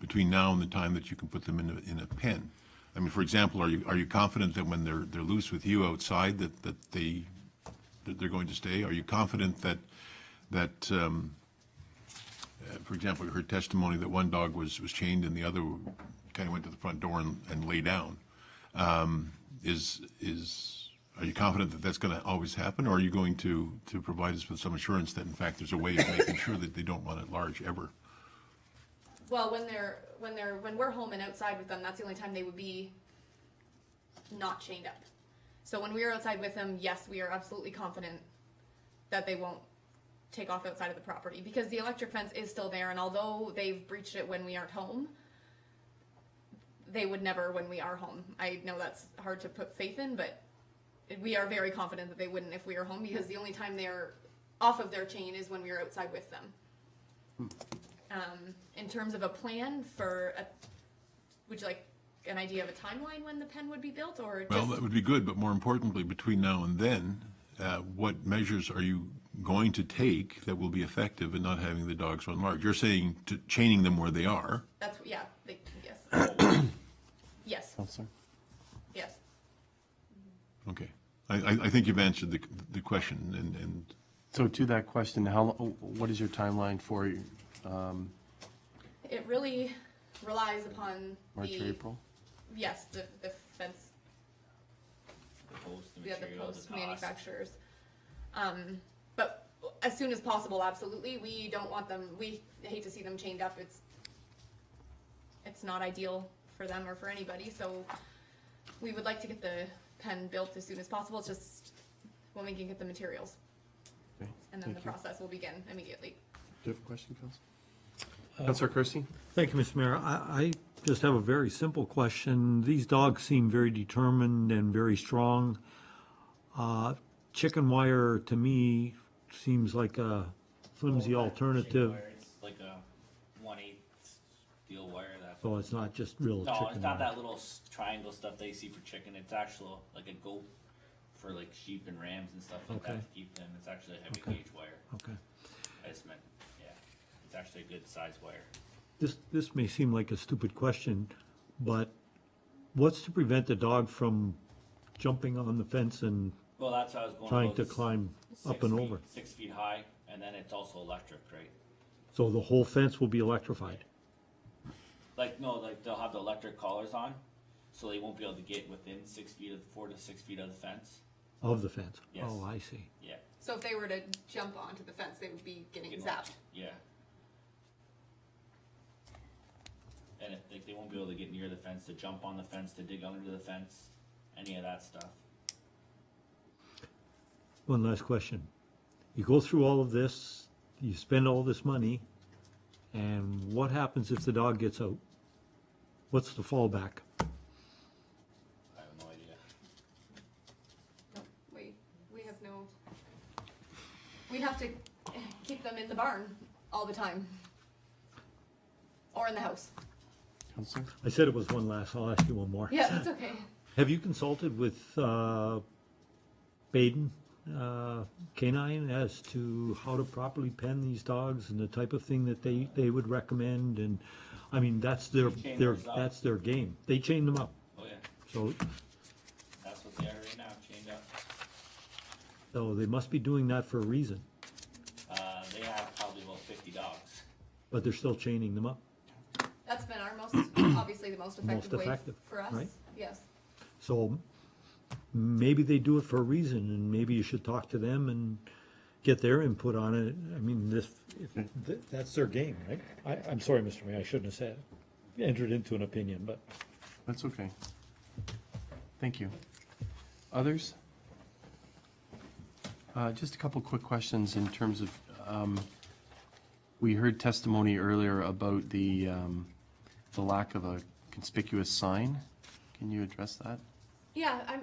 between now and the time that you can put them in a pen. I mean, for example, are you confident that when they're loose with you outside that they're going to stay? Are you confident that for example, you heard testimony that one dog was chained and the other kind of went to the front door and lay down. Are you confident that that's going to always happen, or are you going to provide us with some assurance that in fact there's a way of making sure that they don't run at large ever? Well, when we're home and outside with them, that's the only time they would be not chained up. So when we are outside with them, yes, we are absolutely confident that they won't take off outside of the property, because the electric fence is still there, and although they've breached it when we aren't home, they would never when we are home. I know that's hard to put faith in, but we are very confident that they wouldn't if we are home, because the only time they're off of their chain is when we are outside with them. In terms of a plan would you like an idea of a timeline when the pen would be built, or Well, that would be good, but more importantly, between now and then, what measures are you going to take that will be effective in not having the dogs run large? You're saying chaining them where they are. That's, yeah, yes. Yes, Counselor? yes. Okay. I think you've answered the question, and So to that question, what is your timeline for It really relies upon March or April? Yes, the fence, The post, the the other material, post the cost. manufacturers. But as soon as possible, absolutely. We don't want them, we hate to see them chained up. It's not ideal for them or for anybody, so we would like to get the pen built as soon as possible. It's just when we can get the materials, Okay, and then the thank you. process will begin immediately. Do you have a question, Counselor? Counselor Kersey? Thank you, Mr. Mayor. I just have a very simple question. These dogs seem very determined and very strong. Chicken wire, to me, seems like a flimsy alternative. It's like a 1/8 steel wire. That's So it's not just real no, chicken it's not wire. that little triangle stuff they see for chicken. It's actually like a goat for like sheep and rams and stuff like Okay. that to keep them. It's actually a heavy Okay. gauge wire. Okay. I just meant, yeah, it's actually a good size wire. This may seem like a stupid question, but what's to prevent the dog from jumping on the fence and Well, that's how I was going. trying about to this climb up and over? 6 feet high, and then it's also electric, right? So the whole fence will be electrified? Like no, like they'll have the electric collars on, so they won't be able to get within 6 feet of 4 to 6 feet of the fence. Of the fence? Yes. Oh, I see. Yeah. So if they were to jump onto the fence, they would be getting Get zapped. launched. Yeah. And they won't be able to get near the fence, to jump on the fence, to dig under the fence, any of that stuff. One last question. You go through all of this, you spend all this money, and what happens if the dog gets out? What's the fallback? I have no idea. No, we have no, we'd have to keep them in the barn all the time. Or in the house. Counselor? I said it was one last, I'll ask you one more. Yeah, that's okay. Have you consulted with Baden Canine as to how to properly pen these dogs and the type of thing that they would recommend? And, I mean, that's their, Chain their those up. that's their game. They chain them up. Oh yeah, So, that's what they are right now, chained up. so they must be doing that for a reason, They have probably about 50 dogs. but they're still chaining them up. That's been our most, obviously the most effective way effective, for us. right? Yes. So maybe they do it for a reason, and maybe you should talk to them and get their input on it. I mean, that's their game, right? I'm sorry, Mr. Mayor, I shouldn't have entered into an opinion, but. That's okay. Thank you. Others? Just a couple quick questions in terms of, we heard testimony earlier about the lack of a conspicuous sign. Can you address that? Yeah,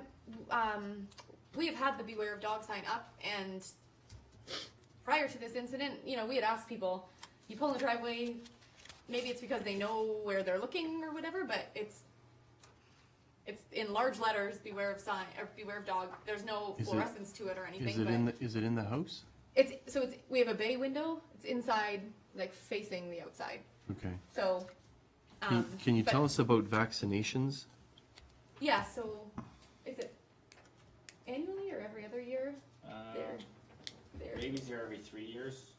we have had the Beware of Dog sign up, and prior to this incident, we had asked people, you pull in the driveway, maybe it's because they know where they're looking or whatever, but it's in large letters, beware of sign, or beware of dog. There's no Is it- fluorescence to it or anything, Is it in the house? we have a bay window, it's inside, like facing the outside, Okay. so. Can you but- tell us about vaccinations? Yeah, so, is it annually or every other year? They're- Rabies are every 3 years,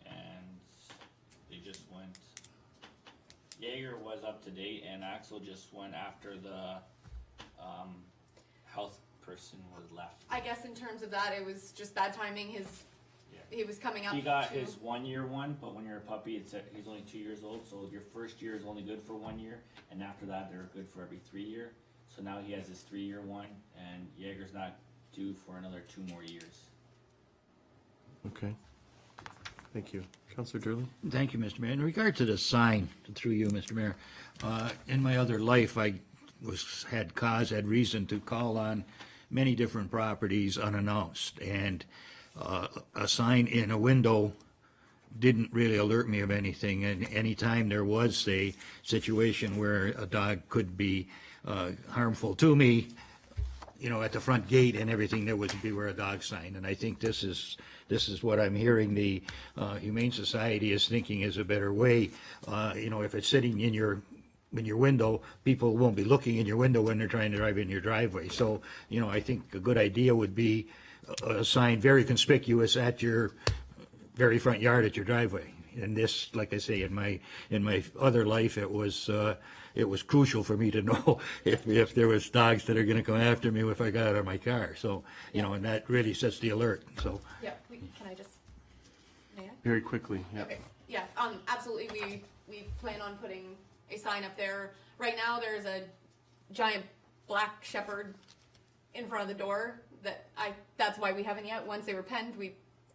and they just went. Jaeger was up to date, and Axel just went after the health person was left. I guess in terms of that, it was just bad timing, he was coming up. He got to- his 1 year one, but when you're a puppy, he's only 2 years old, so your first year is only good for 1 year, and after that, they're good for every 3 year. So now he has his 3 year one, and Jaeger's not due for another 2 more years. Okay. Thank you. Councillor Durley? Thank you, Mr. Mayor. In regard to the sign, through you, Mr. Mayor, in my other life, I had reason to call on many different properties unannounced, and a sign in a window didn't really alert me of anything, and anytime there was a situation where a dog could be harmful to me, you know, at the front gate and everything, there was a beware of dog sign, and I think this is what I'm hearing the Humane Society is thinking is a better way. You know, if it's sitting in your window, people won't be looking in your window when they're trying to drive in your driveway. So, you know, I think a good idea would be a sign very conspicuous at your very front yard at your driveway. And this, like I say, in my other life, it was crucial for me to know if there was dogs that are going to come after me if I got out of my car. So, you know, and that really sets the alert. So, Yeah, can I just, may I? Very quickly, yeah. Okay, yeah, absolutely, we plan on putting a sign up there. Right now, there's a giant black shepherd in front of the door that's why we haven't yet. Once they were penned,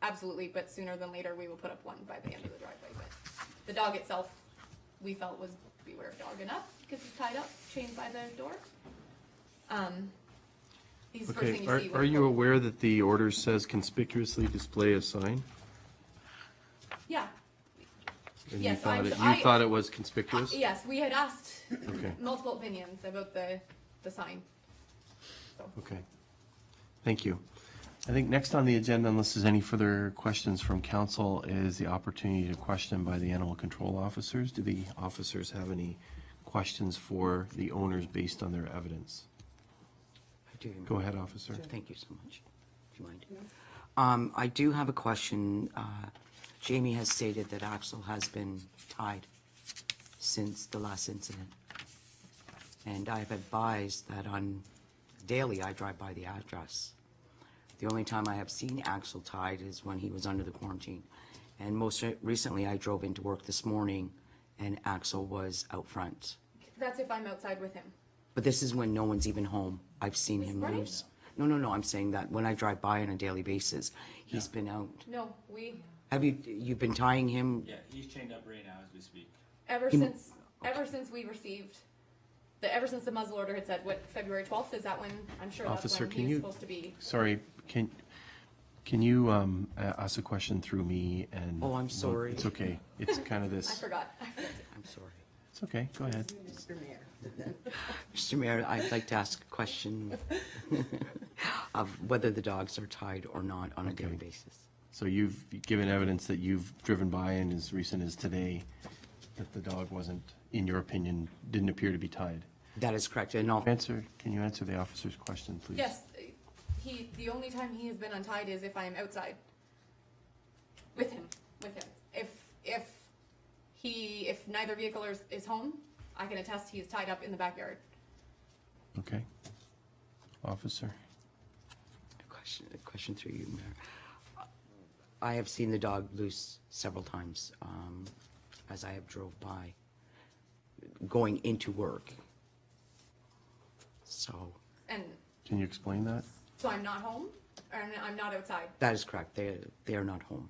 absolutely, but sooner than later, we will put up one by the end of the driveway. But the dog itself, we felt was beware of dog enough, because it's tied up, chained by the door. These first thing Okay, you see. are you aware that the order says conspicuously display a sign? Yeah, And Yes, you thought it was conspicuous? yes, we had asked Okay. multiple opinions about the sign. Okay. Thank you. I think next on the agenda, unless there's any further questions from council, is the opportunity to question by the animal control officers. Do the officers have any questions for the owners based on their evidence? I do. Go ahead, officer. Thank you so much. Do you mind? I do have a question. Jamie has stated that Axel has been tied since the last incident. And I've advised that daily I drive by the address. The only time I have seen Axel tied is when he was under the quarantine. And most recently, I drove into work this morning and Axel was out front. That's if I'm outside with him. But this is when no one's even home. I've seen him morning? loose. No, I'm saying that when I drive by on a daily basis, he's been out. No, Have you've been tying him? Yeah, he's chained up right now as we speak. ever since we received, ever since the muzzle order had said, February 12th, is that when, I'm sure that's Officer, when can he's you- supposed to be. Sorry, can you ask a question through me and? Oh, I'm sorry. It's okay. It's kind of I this. forgot. I'm sorry. It's okay. Go ahead. Mr. Mayor, I'd like to ask a question of whether the dogs are tied or not on a daily Okay. basis. So you've given evidence that you've driven by and as recent as today, that the dog wasn't, in your opinion, didn't appear to be tied. That is correct. And I'll Can you answer the officer's question, please? Yes, the only time he has been untied is if I'm outside with him. If neither vehicle is home, I can attest he is tied up in the backyard. Okay. Officer? a question through you, Mayor. I have seen the dog loose several times as I have drove by going into work. So And Can you explain that? so I'm not home, or I'm not outside. that is correct. They are not home.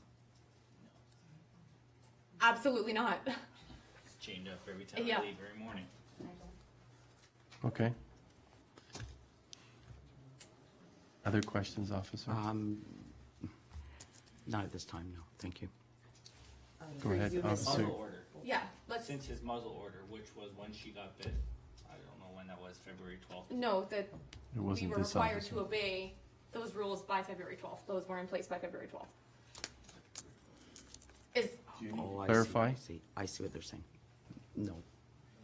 Absolutely not. He's chained up every time Yeah. I leave every morning. Okay. Other questions, officer? Not at this time, no. Thank you. Go ahead, you, Mr. officer. Muzzle order. Yeah, let's, Since his muzzle order, which was when she got bit, I don't know when that was, February 12th. no, that It we wasn't were this required officer. to obey those rules by February 12th. Those were in place by February 12th. Is, Oh, I see, Clarify? I see what they're saying. No.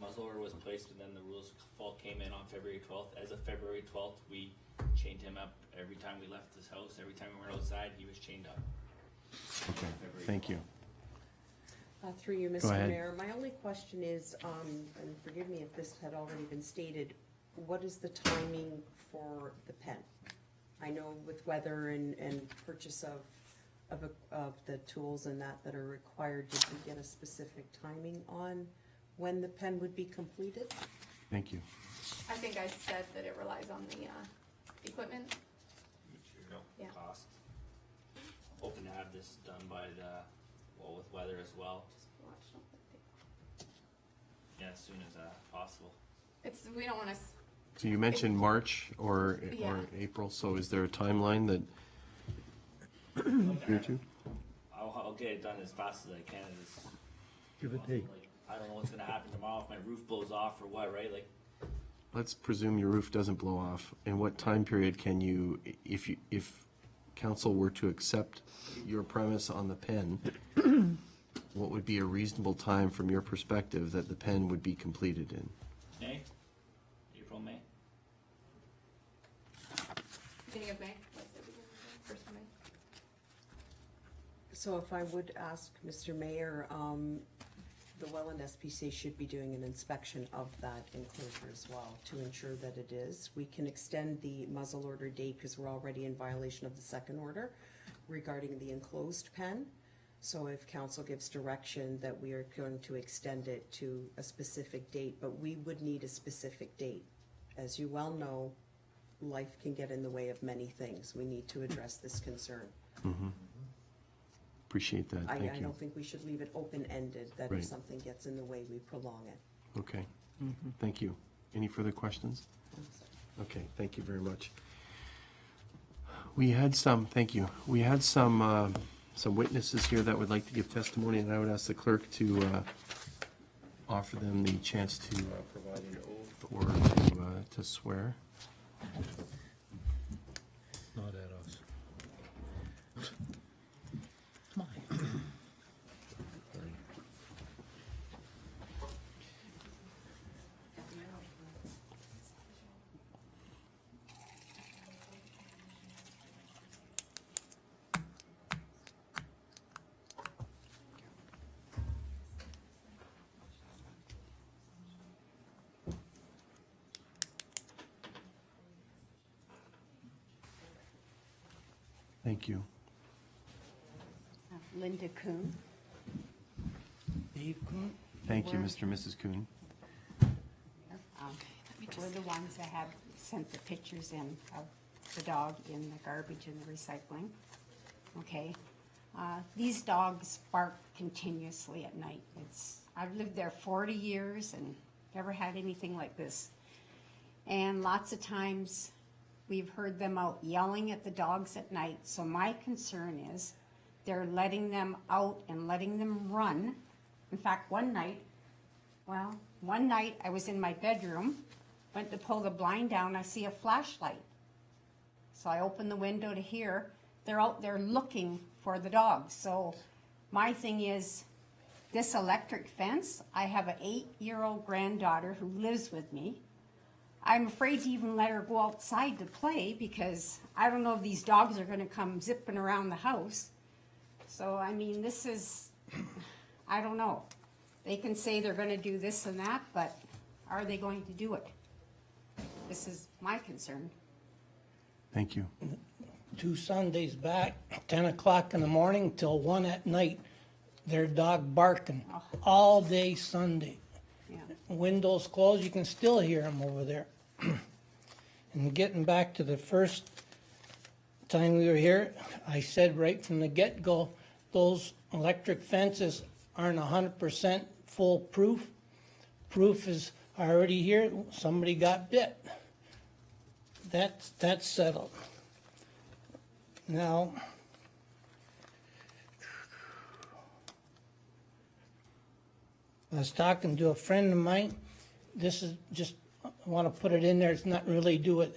Muzzle order was placed, and then the rules fall came in on February 12th. As of February 12th, we chained him up every time we left his house. Every time we were outside, he was chained up. Okay, February thank you. Through you, Go Mr. ahead. Mayor, my only question is, and forgive me if this had already been stated, what is the timing for the pen? I know with weather and purchase of the tools and that are required, did we get a specific timing on when the pen would be completed? Thank you. I think I said that it relies on the, equipment. Material, Yeah. cost. Hoping to have this done by well, with weather as well. Yeah, as soon as possible. It's, we don't wanna, So you mentioned March or Yeah. April, so is there a timeline that you're to? I'll get it done as fast as I can. As Give it take. like, I don't know what's gonna happen tomorrow, if my roof blows off or what, right? Like, Let's presume your roof doesn't blow off. In what time period can you, if council were to accept your premise on the pen, what would be a reasonable time from your perspective that the pen would be completed in? May? April, May? beginning of May, let's say beginning of May, first of May. So if I would ask Mr. Mayor, the Welland SPCA should be doing an inspection of that enclosure as well to ensure that it is. We can extend the muzzle order date because we're already in violation of the second order regarding the enclosed pen. So if council gives direction that we are going to extend it to a specific date, but we would need a specific date. As you well know, life can get in the way of many things. We need to address this concern. Appreciate that, I thank you. don't think we should leave it open-ended, that Right. if something gets in the way, we prolong it. Okay, thank you. Any further questions? Okay, thank you very much. We had some, thank you. We had some witnesses here that would like to give testimony, and I would ask the clerk to offer them the chance to provide an oath or to swear. Not at us. Thank you. Linda Kuhn. Dave Kuhn. Thank you, Mr. and Mrs. Kuhn. We're the ones that have sent the pictures in of the dog in the garbage and the recycling. Okay. These dogs bark continuously at night. I've lived there 40 years and never had anything like this. And lots of times we've heard them out yelling at the dogs at night. So my concern is they're letting them out and letting them run. In fact, one night I was in my bedroom, went to pull the blind down, I see a flashlight. So I opened the window to hear, they're out there looking for the dogs. So my thing is, this electric fence, I have an 8-year-old granddaughter who lives with me. I'm afraid to even let her go outside to play because I don't know if these dogs are gonna come zipping around the house. So, I mean, this is, I don't know. They can say they're gonna do this and that, but are they going to do it? This is my concern. Thank you. 2 Sundays back, 10 o'clock in the morning till 1 at night, their dog barking all day Sunday. Yeah. Windows closed, you can still hear them over there. And getting back to the first time we were here, I said right from the get-go, those electric fences aren't 100% foolproof. Proof is already here, somebody got bit. That's settled. Now, I was talking to a friend of mine, this is just, I want to put it in there, it's not really do with,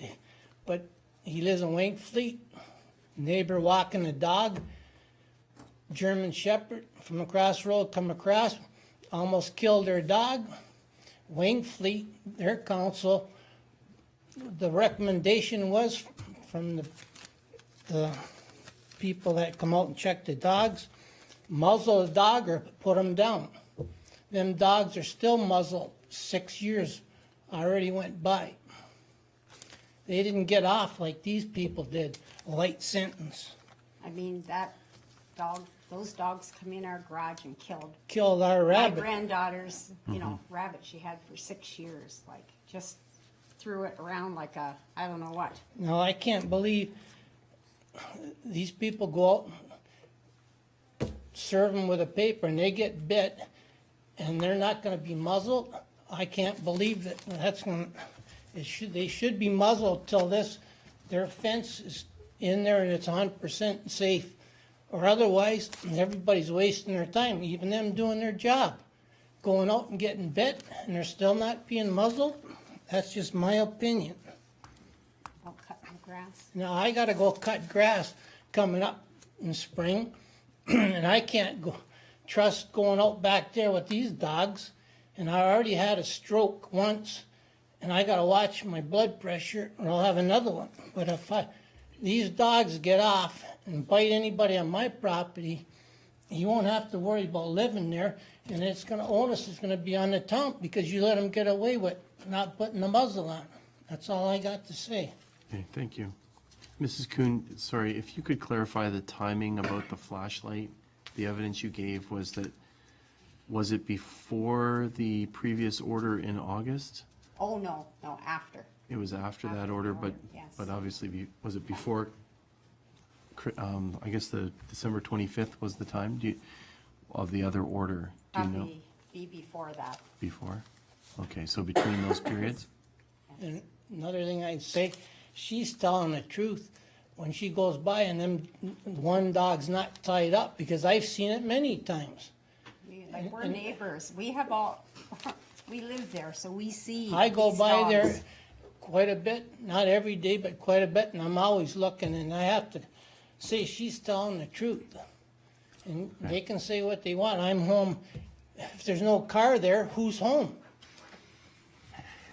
but he lives in Wankfleet, neighbor walking a dog, German Shepherd from across the road come across, almost killed their dog. Wankfleet, their council, the recommendation was from the people that come out and check the dogs, muzzle the dog or put them down. Them dogs are still muzzled. 6 years already went by. They didn't get off like these people did, a light sentence. I mean, that dog, those dogs come in our garage and Killed our my rabbit. granddaughter's, rabbit she had for 6 years, like, just threw it around like a, I don't know what. Now, I can't believe these people go out, serve them with a paper, and they get bit, and they're not gonna be muzzled. I can't believe that that's gonna, they should be muzzled till their fence is in there and it's 100% safe. Or otherwise, everybody's wasting their time, even them doing their job. Going out and getting bit, and they're still not being muzzled. That's just my opinion. I'll cut my grass. Now, I gotta go cut grass coming up in spring, and I can't trust going out back there with these dogs. And I already had a stroke once, and I gotta watch my blood pressure, or I'll have another one. But if these dogs get off and bite anybody on my property, you won't have to worry about living there, and onus is gonna be on the town because you let them get away with not putting the muzzle on. That's all I got to say. Okay, thank you. Mrs. Kuhn, sorry, if you could clarify the timing about the flashlight. The evidence you gave was it before the previous order in August? Oh, no, after. It was after that order, but yes. obviously, was it before, I guess the December 25th was the time of the other order? Do you know? Probably be before that. Before? Okay, so between those periods? And another thing I'd say, she's telling the truth when she goes by and them one dog's not tied up, because I've seen it many times. We're neighbors. We live there, so we see I go these by dogs. there quite a bit, not every day, but quite a bit, and I'm always looking, and I have to say she's telling the truth. And they can say what they want. I'm home. If there's no car there, who's home?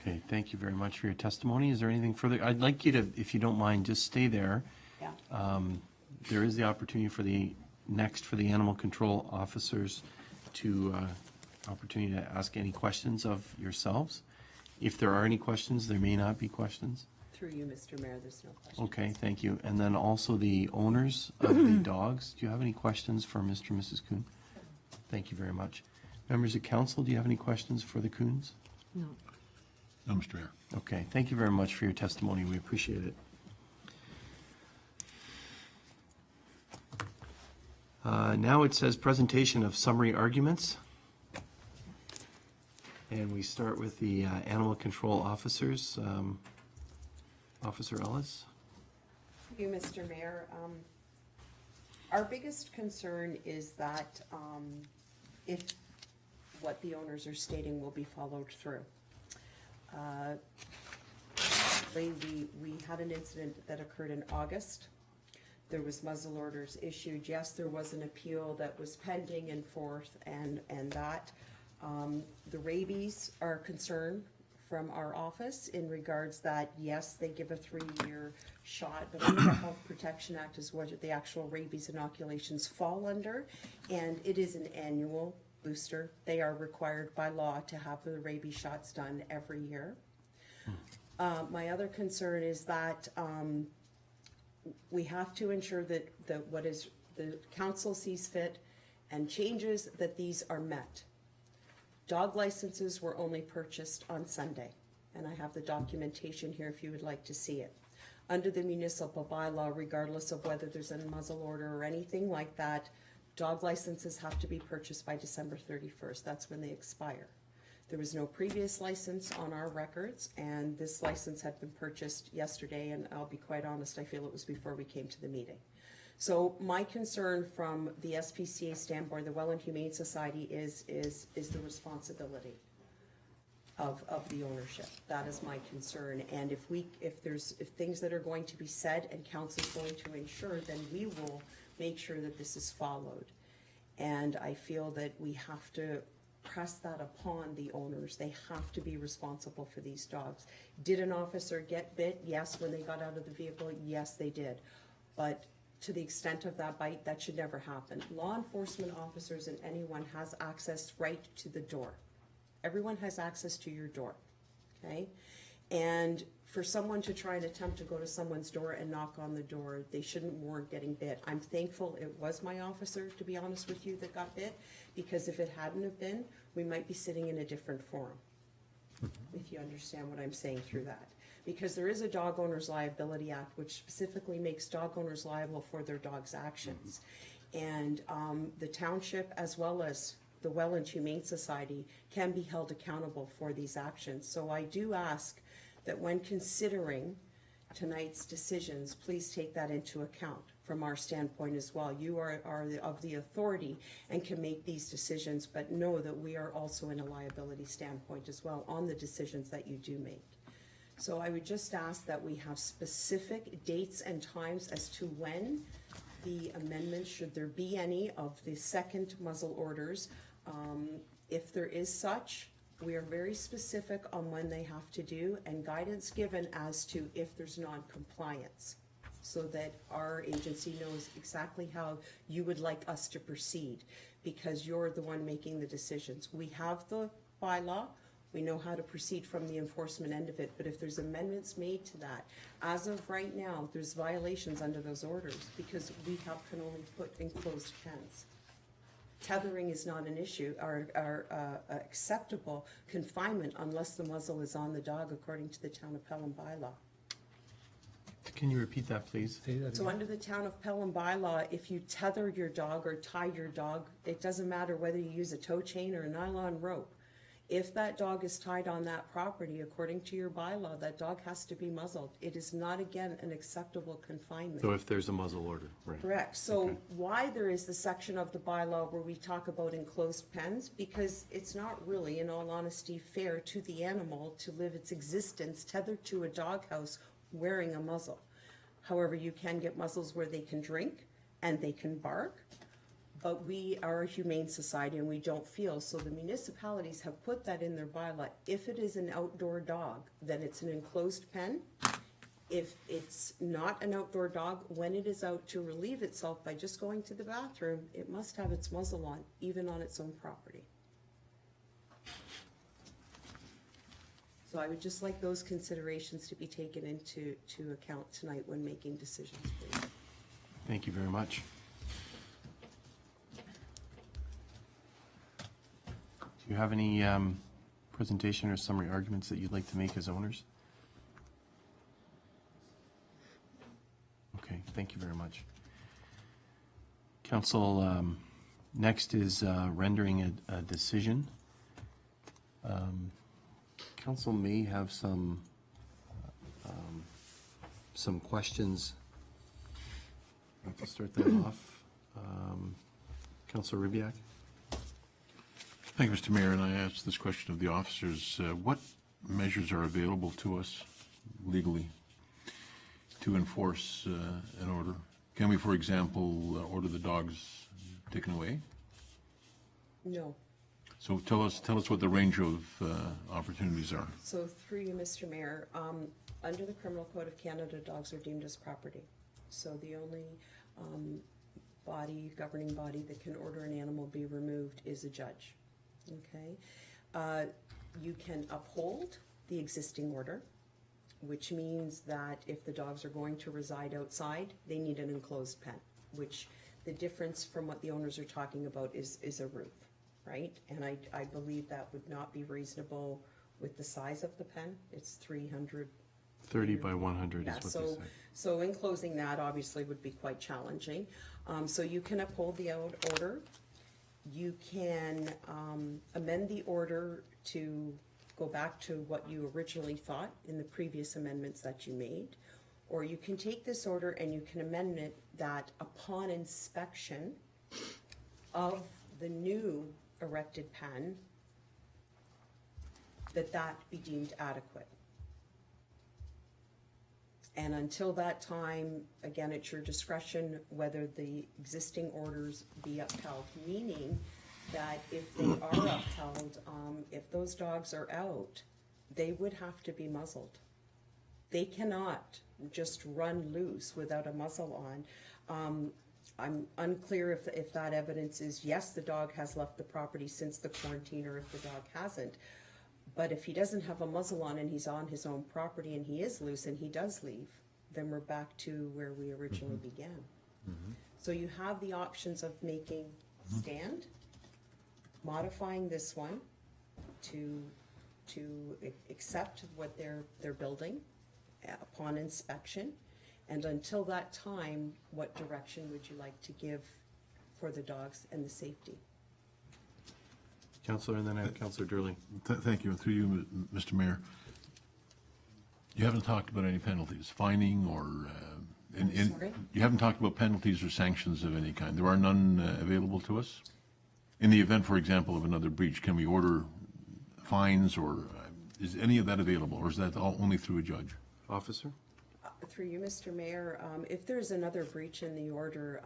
Okay, thank you very much for your testimony. Is there anything further? I'd like you to, if you don't mind, just stay there. Yeah. There is the opportunity for the animal control officers to, opportunity to ask any questions of yourselves. If there are any questions, there may not be questions. Through you, Mr. Mayor, there's no question. Okay, thank you. And then also the owners of the dogs. Do you have any questions for Mr. and Mrs. Kuhn? Thank you very much. Members of council, do you have any questions for the Kuhns? No. No, Mr. Mayor. Okay, thank you very much for your testimony. We appreciate it. Now it says presentation of summary arguments. And we start with the animal control officers. Officer Ellis? Thank you, Mr. Mayor. Our biggest concern is that if what the owners are stating will be followed through. We had an incident that occurred in August. There was muzzle orders issued. Yes, there was an appeal that was pending and forth and that. The rabies are a concern from our office in regards that, yes, they give a 3-year shot, but under the Health Protection Act is what the actual rabies inoculations fall under, and it is an annual booster. They are required by law to have the rabies shots done every year. My other concern is that we have to ensure that what is the council sees fit and changes that these are met. Dog licenses were only purchased on Sunday, and I have the documentation here if you would like to see it. Under the municipal bylaw, regardless of whether there's a muzzle order or anything like that, dog licenses have to be purchased by December 31st. That's when they expire. There was no previous license on our records, and this license had been purchased yesterday, and I'll be quite honest, I feel it was before we came to the meeting. So my concern from the SPCA standpoint, the Welland Humane Society, is the responsibility of the ownership. That is my concern. And if things that are going to be said and council's going to ensure, then we will make sure that this is followed. And I feel that we have to press that upon the owners. They have to be responsible for these dogs. Did an officer get bit? Yes. When they got out of the vehicle? Yes, they did. But to the extent of that bite, that should never happen. Law enforcement officers and anyone has access right to the door. Everyone has access to your door, okay? And for someone to try and attempt to go to someone's door and knock on the door, they shouldn't warrant getting bit. I'm thankful it was my officer, to be honest with you, that got bit, because if it hadn't have been, we might be sitting in a different forum, if you understand what I'm saying through that. Because there is a Dog Owners Liability Act, which specifically makes dog owners liable for their dog's actions. And the township, as well as the Welland Humane Society, can be held accountable for these actions. So I do ask that when considering tonight's decisions, please take that into account from our standpoint as well. You are of the authority and can make these decisions, but know that we are also in a liability standpoint as well on the decisions that you do make. So I would just ask that we have specific dates and times as to when the amendments, should there be any, of the second muzzle orders. If there is such, we are very specific on when they have to do, and guidance given as to if there's non-compliance, so that our agency knows exactly how you would like us to proceed, because you're the one making the decisions. We have the bylaw. We know how to proceed from the enforcement end of it, but if there's amendments made to that, as of right now, there's violations under those orders, because we can only put enclosed pens. Tethering is not an issue, or acceptable confinement, unless the muzzle is on the dog according to the Town of Pelham bylaw. Can you repeat that, please? So under the Town of Pelham bylaw, if you tether your dog or tie your dog, it doesn't matter whether you use a tow chain or a nylon rope. If that dog is tied on that property, according to your bylaw, that dog has to be muzzled. It is not, again, an acceptable confinement. So if there's a muzzle order, right? Correct. So why there is the section of the bylaw where we talk about enclosed pens? Because it's not really, in all honesty, fair to the animal to live its existence tethered to a doghouse wearing a muzzle. However, you can get muzzles where they can drink and they can bark, but we are a humane society and we don't feel. So the municipalities have put that in their bylaw. If it is an outdoor dog, then it's an enclosed pen. If it's not an outdoor dog, when it is out to relieve itself by just going to the bathroom, it must have its muzzle on, even on its own property. So I would just like those considerations to be taken into account tonight when making decisions, please. Thank you very much. Do you have any presentation or summary arguments that you'd like to make as owners? Okay, thank you very much. Council, next is rendering a decision. Council may have some questions. I'd like to start that off. Councilor Rybak. Thank you, Mr. Mayor, and I asked this question of the officers. What measures are available to us legally to enforce an order? Can we, for example, order the dogs taken away? No. So tell us what the range of opportunities are. So through you, Mr. Mayor, under the Criminal Code of Canada, dogs are deemed as property. So the only governing body that can order an animal be removed is a judge. Okay? You can uphold the existing order, which means that if the dogs are going to reside outside, they need an enclosed pen, which the difference from what the owners are talking about is a roof, right? And I believe that would not be reasonable with the size of the pen. It's 30 by 100 is what they say. So enclosing that obviously would be quite challenging. So you can uphold the order. You can amend the order to go back to what you originally thought in the previous amendments that you made, Or you can take this order and you can amend it that upon inspection of the new erected pen, that be deemed adequate. And until that time, again, it's your discretion whether the existing orders be upheld, meaning that if they are upheld, if those dogs are out, they would have to be muzzled. They cannot just run loose without a muzzle on. I'm unclear if that evidence is, yes, the dog has left the property since the quarantine, or if the dog hasn't. But if he doesn't have a muzzle on and he's on his own property and he is loose and he does leave, then we're back to where we originally began. So you have the options of making stand, modifying this one to accept what they're building upon inspection. And until that time, what direction would you like to give for the dogs and the safety? Councillor, and then I have Councillor Durley. Thank you. And through you, Mr. Mayor, you haven't talked about any penalties, fining or, Sorry? you haven't talked about penalties or sanctions of any kind. There are none available to us? In the event, for example, of another breach, can we order fines, or is any of that available, or is that all only through a judge? Officer? Through you, Mr. Mayor, if there's another breach in the order,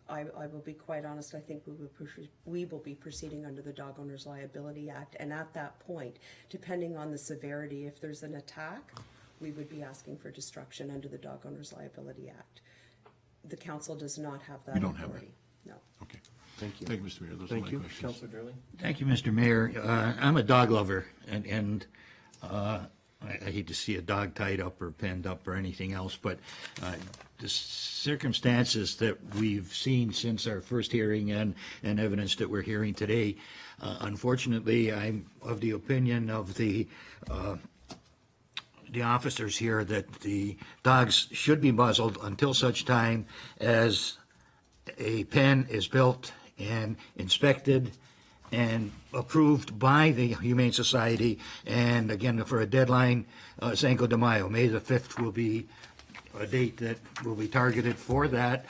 I will be quite honest, I think we will be proceeding under the Dog Owners Liability Act, and at that point, depending on the severity, if there's an attack, we would be asking for destruction under the Dog Owners Liability Act. The council does not have that authority. You don't have that? No. Okay. Thank you. Thank you, Mr. Mayor. Those are Thank my you. questions. Councillor Durley? Thank you, Mr. Mayor. I'm a dog lover, and I hate to see a dog tied up or penned up or anything else, but the circumstances that we've seen since our first hearing and evidence that we're hearing today, unfortunately, I'm of the opinion of the officers here that the dogs should be muzzled until such time as a pen is built and inspected and approved by the Humane Society, and again, for a deadline, Cinco de Mayo, May the 5th will be a date that will be targeted for that,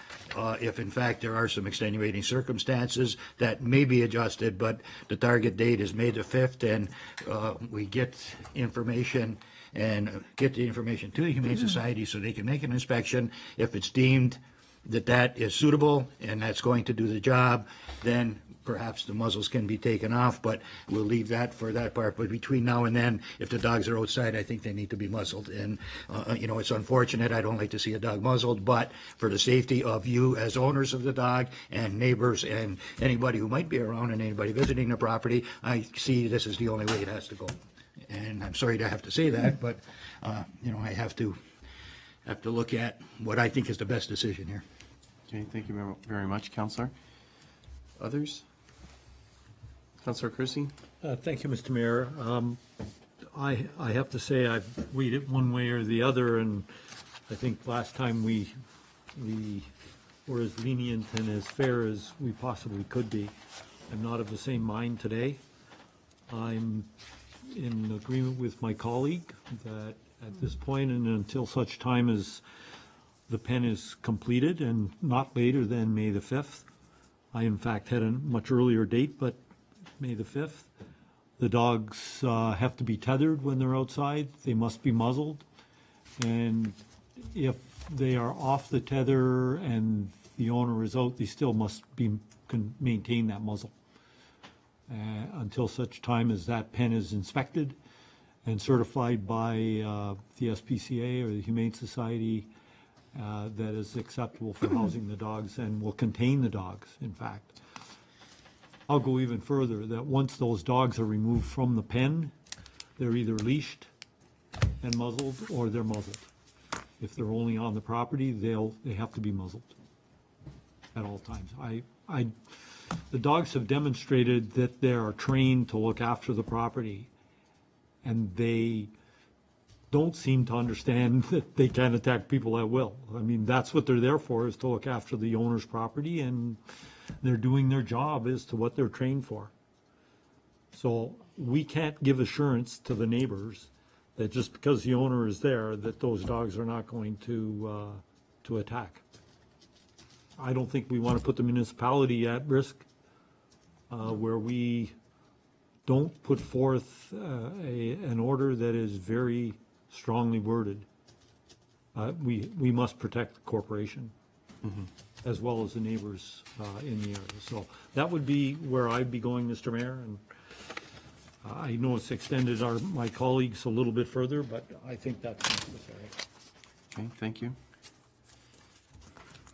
if in fact there are some extenuating circumstances that may be adjusted, but the target date is May the 5th, and we get information and get the information to the Humane Society so they can make an inspection. If it's deemed that is suitable and that's going to do the job, then perhaps the muzzles can be taken off, but we'll leave that for that part. But between now and then, if the dogs are outside, I think they need to be muzzled. And, it's unfortunate. I don't like to see a dog muzzled, but for the safety of you as owners of the dog and neighbors and anybody who might be around and anybody visiting the property, I see this is the only way it has to go. And I'm sorry to have to say that, but, I have to look at what I think is the best decision here. Okay, thank you very much, Councillor. Others? Councillor Kersey? Thank you, Mr. Mayor. I have to say I've weighed it one way or the other, and I think last time we were as lenient and as fair as we possibly could be. I'm not of the same mind today. I'm in agreement with my colleague that at this point and until such time as the pen is completed, and not later than May the 5th. I, in fact, had a much earlier date, but May the 5th. The dogs have to be tethered when they're outside. They must be muzzled. And if they are off the tether and the owner is out, they still must maintain that muzzle until such time as that pen is inspected and certified by the SPCA or the Humane Society that is acceptable for housing the dogs and will contain the dogs, in fact. I'll go even further, that once those dogs are removed from the pen, they're either leashed and muzzled or they're muzzled. If they're only on the property, they have to be muzzled at all times. The dogs have demonstrated that they are trained to look after the property, and they don't seem to understand that they can attack people at will. I mean, that's what they're there for, is to look after the owner's property, and they're doing their job as to what they're trained for. So we can't give assurance to the neighbors that just because the owner is there, that those dogs are not going to attack. I don't think we want to put the municipality at risk where we don't put forth an order that is very strongly worded. We must protect the corporation as well as the neighbors in the area. So that would be where I'd be going, Mr. Mayor, and I know it's extended my colleagues a little bit further, but I think that's necessary. Okay, thank you.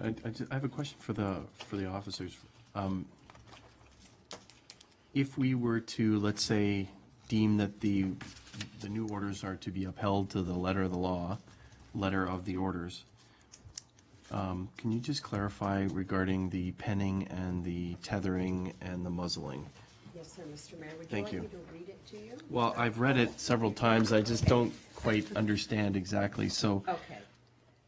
I have a question for the officers. If we were to, let's say, deem that the new orders are to be upheld to the letter of the law, letter of the orders, can you just clarify regarding the penning and the tethering and the muzzling? Yes, sir, Mr. Mayor. Would you Thank like you. me to read it to you? Well, I've read it several times. I just don't quite understand exactly, so Okay.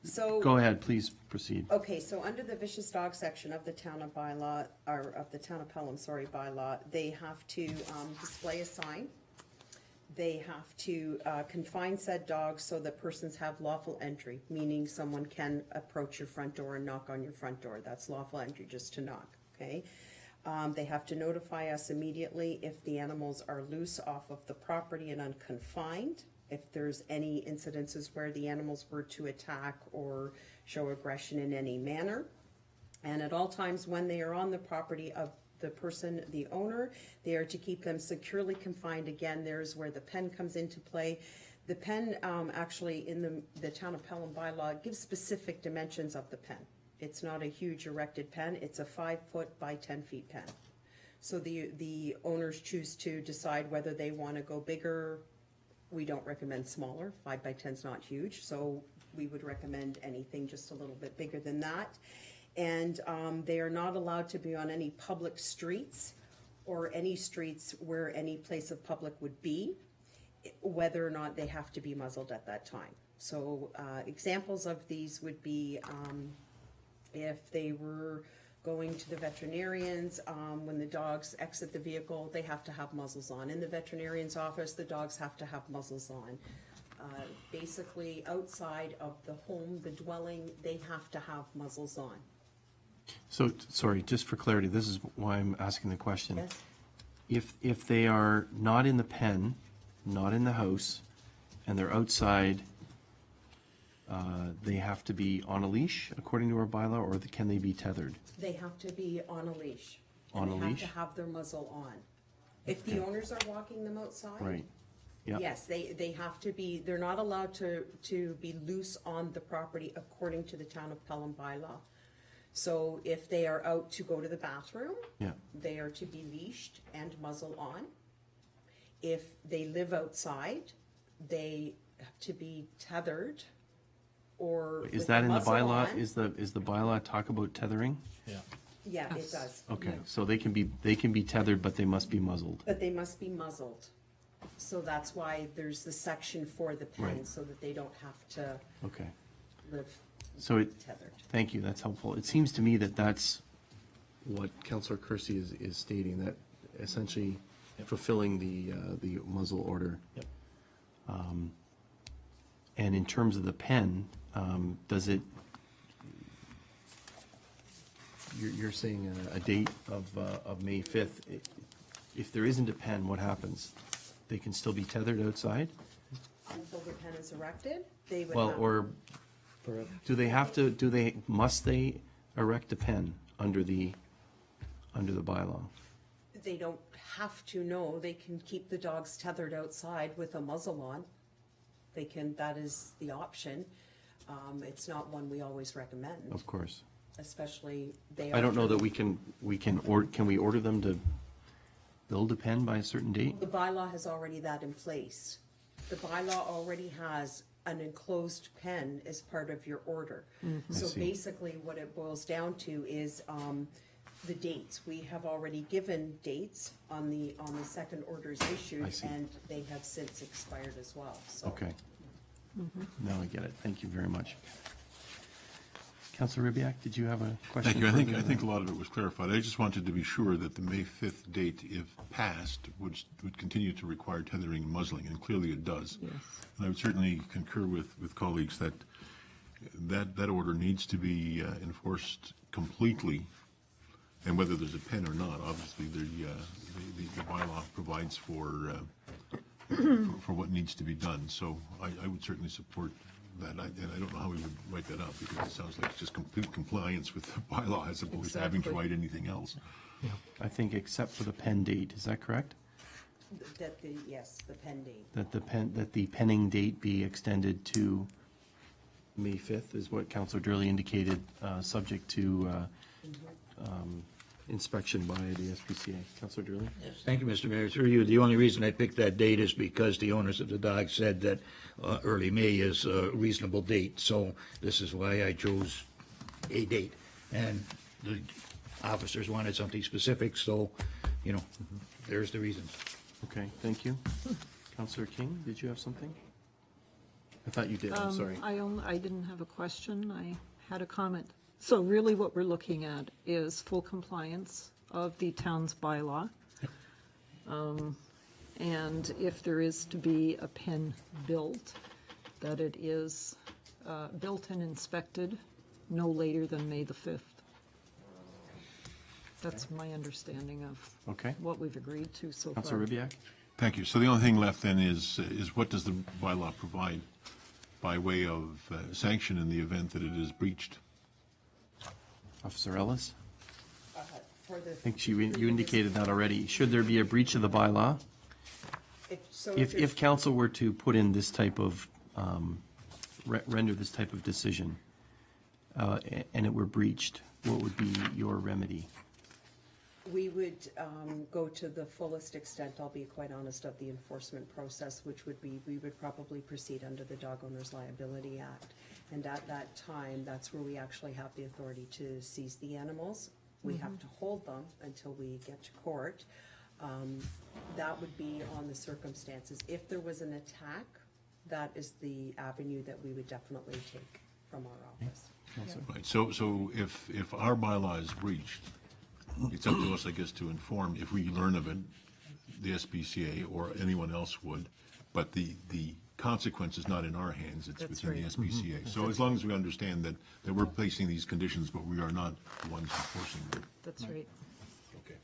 So. go ahead, please proceed. Okay, so under the vicious dog section of the town of bylaw, or of the town of Pelham, sorry, bylaw, they have to display a sign. They have to confine said dogs so that persons have lawful entry, meaning someone can approach your front door and knock on your front door. That's lawful entry, just to knock, okay? They have to notify us immediately if the animals are loose off of the property and unconfined. If there's any incidences where the animals were to attack or show aggression in any manner. And at all times when they are on the property of the person, the owner, they are to keep them securely confined. Again, there's where the pen comes into play. The pen, actually, in the town of Pelham bylaw, gives specific dimensions of the pen. It's not a huge erected pen, it's a 5-foot by 10-feet pen. So the owners choose to decide whether they want to go bigger. We don't recommend smaller, 5 by 10 is not huge, so we would recommend anything just a little bit bigger than that. And they are not allowed to be on any public streets or any streets where any place of public would be, whether or not they have to be muzzled at that time. So examples of these would be if they were going to the veterinarians, when the dogs exit the vehicle, they have to have muzzles on. In the veterinarian's office, the dogs have to have muzzles on. Basically, outside of the home, the dwelling, they have to have muzzles on. So, sorry, just for clarity, this is why I'm asking the question. Yes? If they are not in the pen, not in the house, and they're outside, they have to be on a leash, according to our bylaw, or can they be tethered? They have to be on a leash. On a And they leash? have to have their muzzle on. If the owners are walking them outside. Right. Yep. Yes, they have to be, they're not allowed to be loose on the property according to the town of Pelham bylaw. So if they are out to go to the bathroom, Yeah. they are to be leashed and muzzle on. If they live outside, they have to be tethered or Is with that in the muzzle bylaw? on. Is the bylaw talk about tethering? Yeah, it does. Okay, so they can be tethered, but they must be muzzled. But they must be muzzled. So that's why there's the section for the pen, Right. so that they don't have to Okay. live So tethered. thank you, that's helpful. It seems to me that that's what Councillor Kersey is stating, that essentially fulfilling the muzzle order. Yep. And in terms of the pen, does it, you're saying a date of May 5th. If there isn't a pen, what happens? They can still be tethered outside? Until the pen is erected, they would Well, have. or must they erect a pen under the bylaw? They don't have to, no, they can keep the dogs tethered outside with a muzzle on. They can, that is the option. It's not one we always recommend, Of course. especially they. I don't know that are- can we order them to build a pen by a certain date? The bylaw has already that in place. The bylaw already has an enclosed pen as part of your order. So I see. basically, what it boils down to is the dates. We have already given dates on the second orders issued, see. and they have since expired as well, so. Okay. Now I get it. Thank you very much. Councillor Ribbiak, did you have a question? Thank you. further? I think a lot of it was clarified. I just wanted to be sure that the May 5th date, if passed, would continue to require tethering and muzzling, and clearly it does. Yes. And I would certainly concur with colleagues that order needs to be enforced completely, and whether there's a pen or not, obviously the bylaw provides for what needs to be done. So I would certainly support that, and I don't know how we would write that up, because it sounds like it's just complete compliance with the bylaw as opposed to having to Exactly. write anything else. I think except for the pen date, is that correct? Yes, the pen date. That the penning date be extended to May 5th is what Councillor Durley indicated, subject to inspection by the SPCA. Councillor Durley? Thank you, Mr. Mayor. Through you, the only reason I picked that date is because the owners of the dog said that early May is a reasonable date, so this is why I chose a date. And the officers wanted something specific, so, there's the reason. Okay, thank you. Councillor King, did you have something? I thought you did, I'm sorry. I didn't have a question, I had a comment. So really what we're looking at is full compliance of the town's bylaw. And if there is to be a pen built, that it is built and inspected no later than May the 5th. That's my understanding of Okay. what we've agreed to so far. Councillor Ribbiak? Thank you. So the only thing left then is what does the bylaw provide by way of sanction in the event that it is breached? Officer Ellis? For the. I think you indicated that already. Should there be a breach of the bylaw? If council were to put in this type of, render this type of decision, and it were breached, what would be your remedy? We would go to the fullest extent, I'll be quite honest, of the enforcement process, which would be, we would probably proceed under the Dog Owners Liability Act. And at that time, that's where we actually have the authority to seize the animals. We have to hold them until we get to court. That would be on the circumstances. If there was an attack, that is the avenue that we would definitely take from our office. Right. So if our bylaw is breached, it's up to us, I guess, to inform, if we learn of it, the SPCA or anyone else would, but the consequence is not in our hands, it's That's within the right. SPCA. So as long as we understand that we're placing these conditions, but we are not the ones enforcing them. That's right. Okay.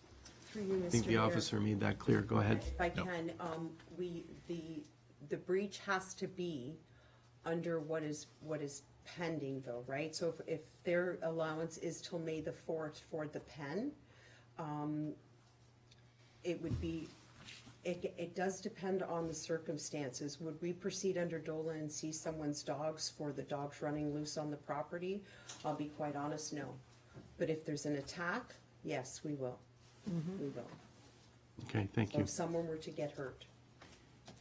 Through you, I think Mr. the Mayor. officer made that clear. Go ahead. If I Yep. can, the breach has to be under what is pending though, right? So if their allowance is till May the 4th for the pen, it would be, it does depend on the circumstances. Would we proceed under DOLA and see someone's dogs for the dogs running loose on the property? I'll be quite honest, no. But if there's an attack, yes, we will. We will. Okay, thank So you. if someone were to get hurt,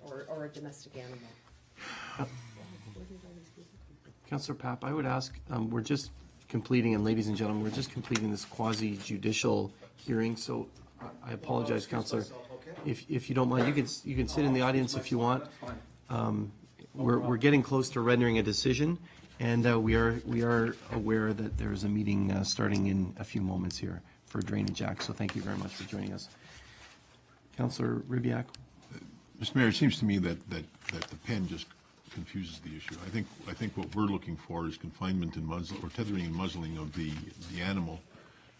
or a domestic animal. Councillor Papp, I would ask, we're just completing, and ladies and gentlemen, we're just completing this quasi-judicial hearing, so I apologize, Councillor. If you don't mind, you can sit in the audience if you want. We're getting close to rendering a decision, and we are aware that there's a meeting starting in a few moments here for Drainage Act, so thank you very much for joining us. Councillor Ribbiak? Mr. Mayor, it seems to me that the pen just confuses the issue. I think what we're looking for is confinement and muzzle, or tethering and muzzling of the animal.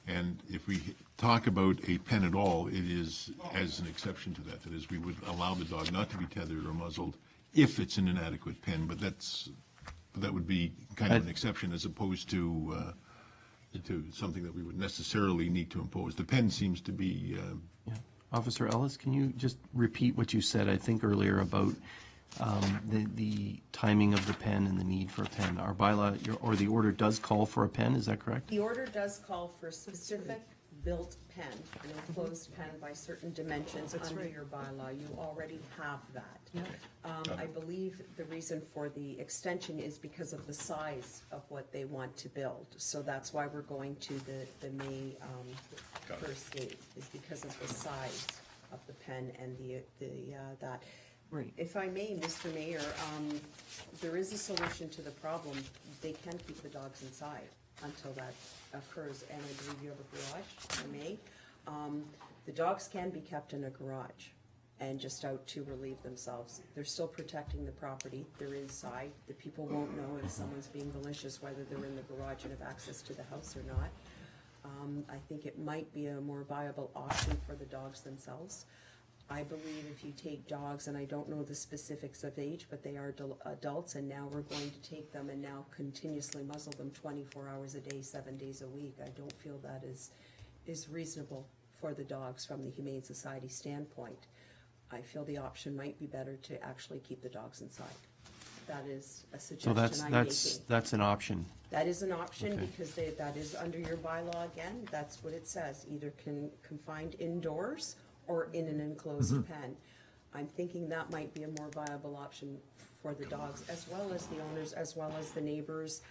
And if we talk about a pen at all, it is as an exception to that. That is, we would allow the dog not to be tethered or muzzled if it's an inadequate pen, but that would be kind of an exception as opposed to something that we would necessarily need to impose. The pen seems to be. Yeah. Officer Ellis, can you just repeat what you said, I think, earlier about the timing of the pen and the need for a pen? Our bylaw, or the order does call for a pen, is that correct? The order does call for a specific built pen, an enclosed pen by certain dimensions under your bylaw. You already have that. I believe the reason for the extension is because of the size of what they want to build. So that's why we're going to the May 1st date, is because of the size of the pen and that. Right. If I may, Mr. Mayor, there is a solution to the problem. They can keep the dogs inside. until that occurs, and I believe you have a garage, if I may. The dogs can be kept in a garage and just out to relieve themselves. They're still protecting the property, they're inside, the people won't know if someone's being malicious, whether they're in the garage and have access to the house or not. I think it might be a more viable option for the dogs themselves. I believe if you take dogs, and I don't know the specifics of age, but they are adults, and now we're going to take them and now continuously muzzle them 24 hours a day, 7 days a week. I don't feel that is reasonable for the dogs from the Humane Society standpoint. I feel the option might be better to actually keep the dogs inside. That is a So suggestion I'm making. that's an option. That is an option Okay. because that is under your bylaw again. That's what it says, either confined indoors or in an enclosed pen. I'm thinking that might be a more viable option for the dogs, as well as the owners, as well as the neighbors.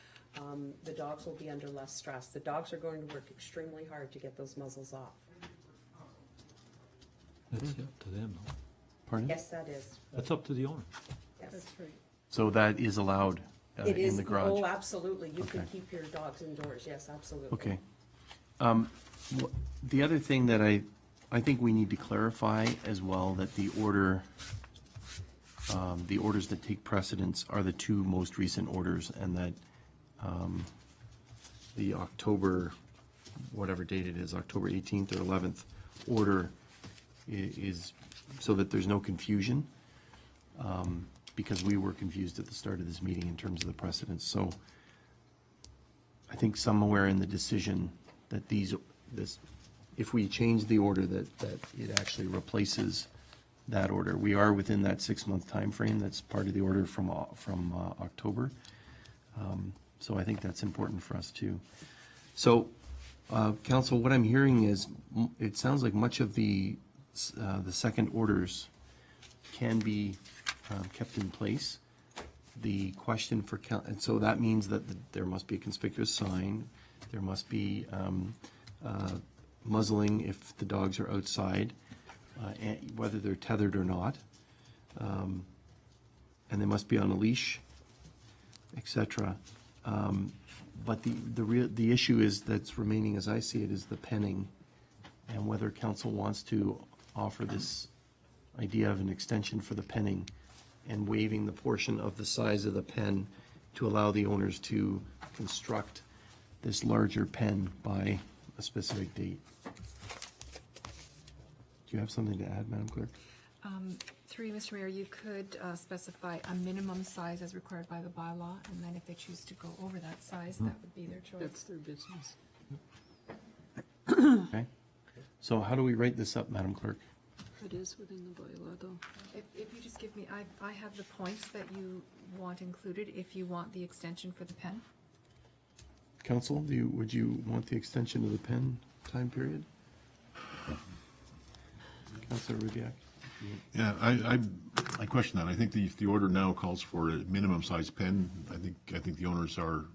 The dogs will be under less stress. The dogs are going to work extremely hard to get those muzzles off. That's up to them, though. Pardon? Yes, that is. That's up to the owner. Yes. So that is allowed It in is, the garage? oh, absolutely. You can Okay. keep your dogs indoors, yes, absolutely. Okay. The other thing that I think we need to clarify as well, that the orders that take precedence are the two most recent orders, and that the October, whatever date it is, October 18th or 11th order is, so that there's no confusion, because we were confused at the start of this meeting in terms of the precedence. So I think somewhere in the decision that if we change the order, that it actually replaces that order. We are within that 6-month time frame. That's part of the order from October. So I think that's important for us too. So, Council, what I'm hearing is, it sounds like much of the second orders can be kept in place. The question for, and so that means that there must be a conspicuous sign, there must be muzzling if the dogs are outside, whether they're tethered or not, and they must be on a leash, etc. But the issue that's remaining, as I see it, is the penning, and whether council wants to offer this idea of an extension for the penning and waiving the portion of the size of the pen to allow the owners to construct this larger pen by a specific date. Do you have something to add, Madam Clerk? Through you, Mr. Mayor, you could specify a minimum size as required by the bylaw, and then if they choose to go over that size, that would be their That's choice. their business. Okay. So how do we write this up, Madam Clerk? It is within the bylaw, though. If you just give me, I have the points that you want included, if you want the extension for the pen. Council, would you want the extension of the pen time period? Councilor Rubiak? Yeah, I question that. I think the order now calls for a minimum size pen. I think the owners are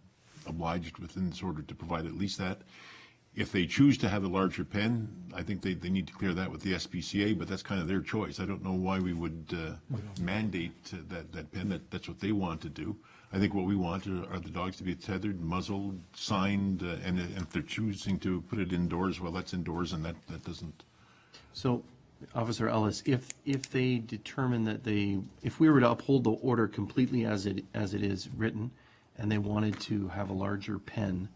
obliged within this order to provide at least that. If they choose to have a larger pen, I think they need to clear that with the SPCA, but that's kind of their choice. I don't know why we would mandate that pen. That's what they want to do. I think what we want are the dogs to be tethered, muzzled, signed, and if they're choosing to put it indoors, well, that's indoors, and that doesn't. So, Officer Ellis, if they determine that if we were to uphold the order completely as it is written, and they wanted to have a larger pen,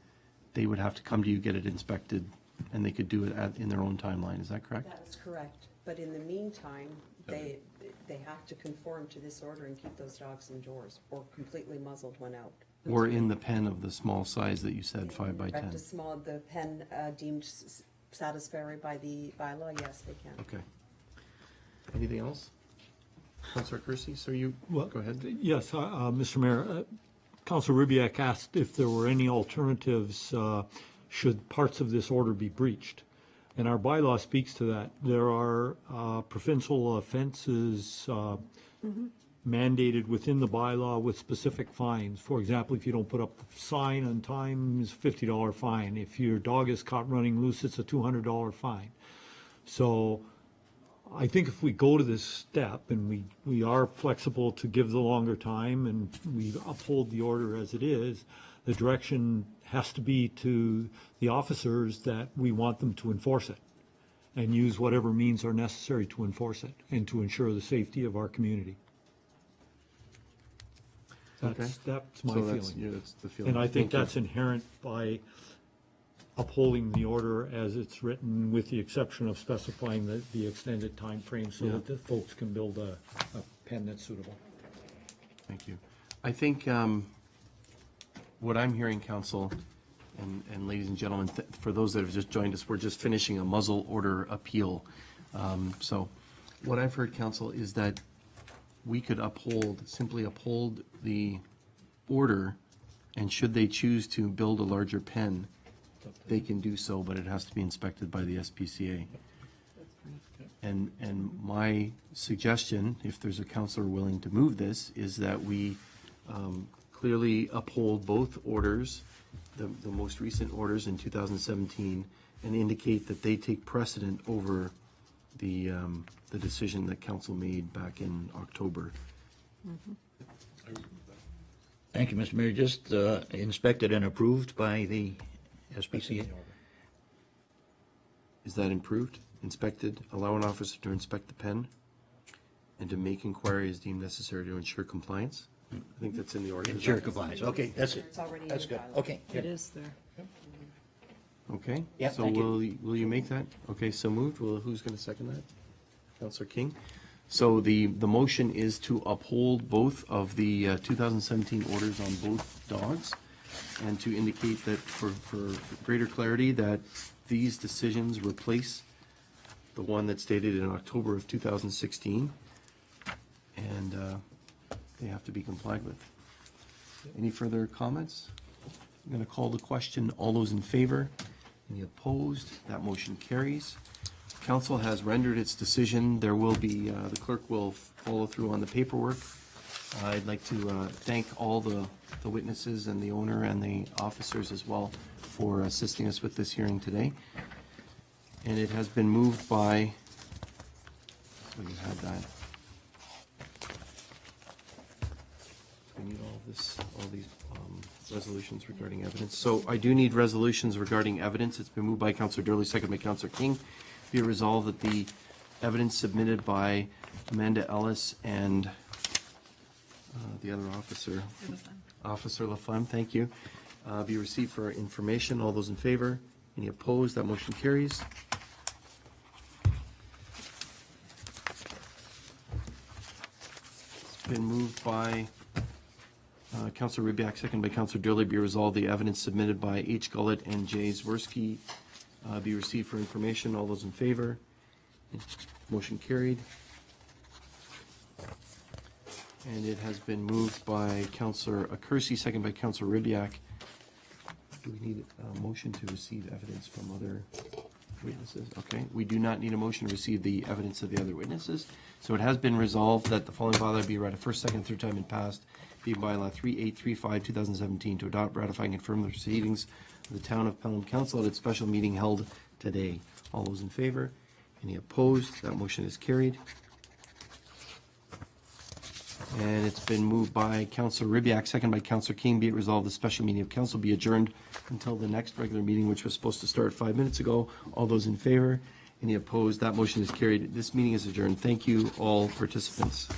they would have to come to you, get it inspected, and they could do it in their own timeline. Is that correct? That is correct. But in the meantime, they have to conform to this order and keep those dogs indoors or completely muzzled when out. Or in the pen of the small size that you said, 5 by 10? Correct, the pen deemed satisfactory by the bylaw, yes, they can. Okay. Anything else? Councilor Kersey, so go ahead. Yes, Mr. Mayor, Councilor Rubiak asked if there were any alternatives should parts of this order be breached. And our bylaw speaks to that. There are provincial offenses mandated within the bylaw with specific fines. For example, if you don't put up the sign on time, it's a $50 fine. If your dog is caught running loose, it's a $200 fine. So I think if we go to this step and we are flexible to give the longer time and we uphold the order as it is, the direction has to be to the officers that we want them to enforce it and use whatever means are necessary to enforce it and to ensure the safety of our community. That's my So feeling. that's the feeling. And I think Thank you. that's inherent by upholding the order as it's written, with the exception of specifying the extended time frame so Yeah. that the folks can build a pen that's suitable. Thank you. I think what I'm hearing, council, and ladies and gentlemen, for those that have just joined us, we're just finishing a muzzle order appeal. So what I've heard, council, is that we could simply uphold the order, and should they choose to build a larger pen, they can do so, but it has to be inspected by the SPCA. And my suggestion, if there's a counselor willing to move this, is that we clearly uphold both orders, the most recent orders in 2017, and indicate that they take precedent over the decision that council made back in October. Thank you, Mr. Mayor. Just inspected and approved by the SPCA. Is that improved? Inspected, allow an officer to inspect the pen and to make inquiry as deemed necessary to ensure compliance? I think that's in the order. Ensure compliance. Okay, that's it. It's already in That's the good. bylaw. Okay. It is there. Okay? Yep, So thank you. will you make that? Okay, so moved. Well, who's going to second that? Counselor King? So the motion is to uphold both of the 2017 orders on both dogs, and to indicate that for greater clarity, that these decisions replace the one that stated in October of 2016, and they have to be complied with. Any further comments? I'm going to call the question. All those in favor? Any opposed? That motion carries. Council has rendered its decision. There will be, the clerk will follow through on the paperwork. I'd like to thank all the witnesses and the owner and the officers as well for assisting us with this hearing today. And it has been moved by, so you have that. We need all these resolutions regarding evidence. So I do need resolutions regarding evidence. It's been moved by Councillor Durley, seconded by Councillor King. Be it resolved that the evidence submitted by Amanda Ellis and the other officer, Officer LaFlamme, thank you, be received for information. All those in favor? Any opposed? That motion carries. It's been moved by Councillor Rybak, second by Councillor Durley. Be resolved the evidence submitted by H. Gullett and J. Zwersky be received for information. All those in favor? Motion carried. And it has been moved by Councillor Accursi, second by Councillor Rybak. Do we need a motion to receive evidence from other witnesses? Okay, we do not need a motion to receive the evidence of the other witnesses. So it has been resolved that the following bylaw be read a first, second, third time and passed, being bylaw 3835, 2017, to adopt, ratify, and confirm the proceedings of the Town of Pelham Council at its special meeting held today. All those in favor? Any opposed? That motion is carried. And it's been moved by Councillor Rybak, second by Councillor King. Be it resolved the special meeting of council be adjourned until the next regular meeting, which was supposed to start 5 minutes ago. All those in favor? Any opposed? That motion is carried. This meeting is adjourned. Thank you, all participants.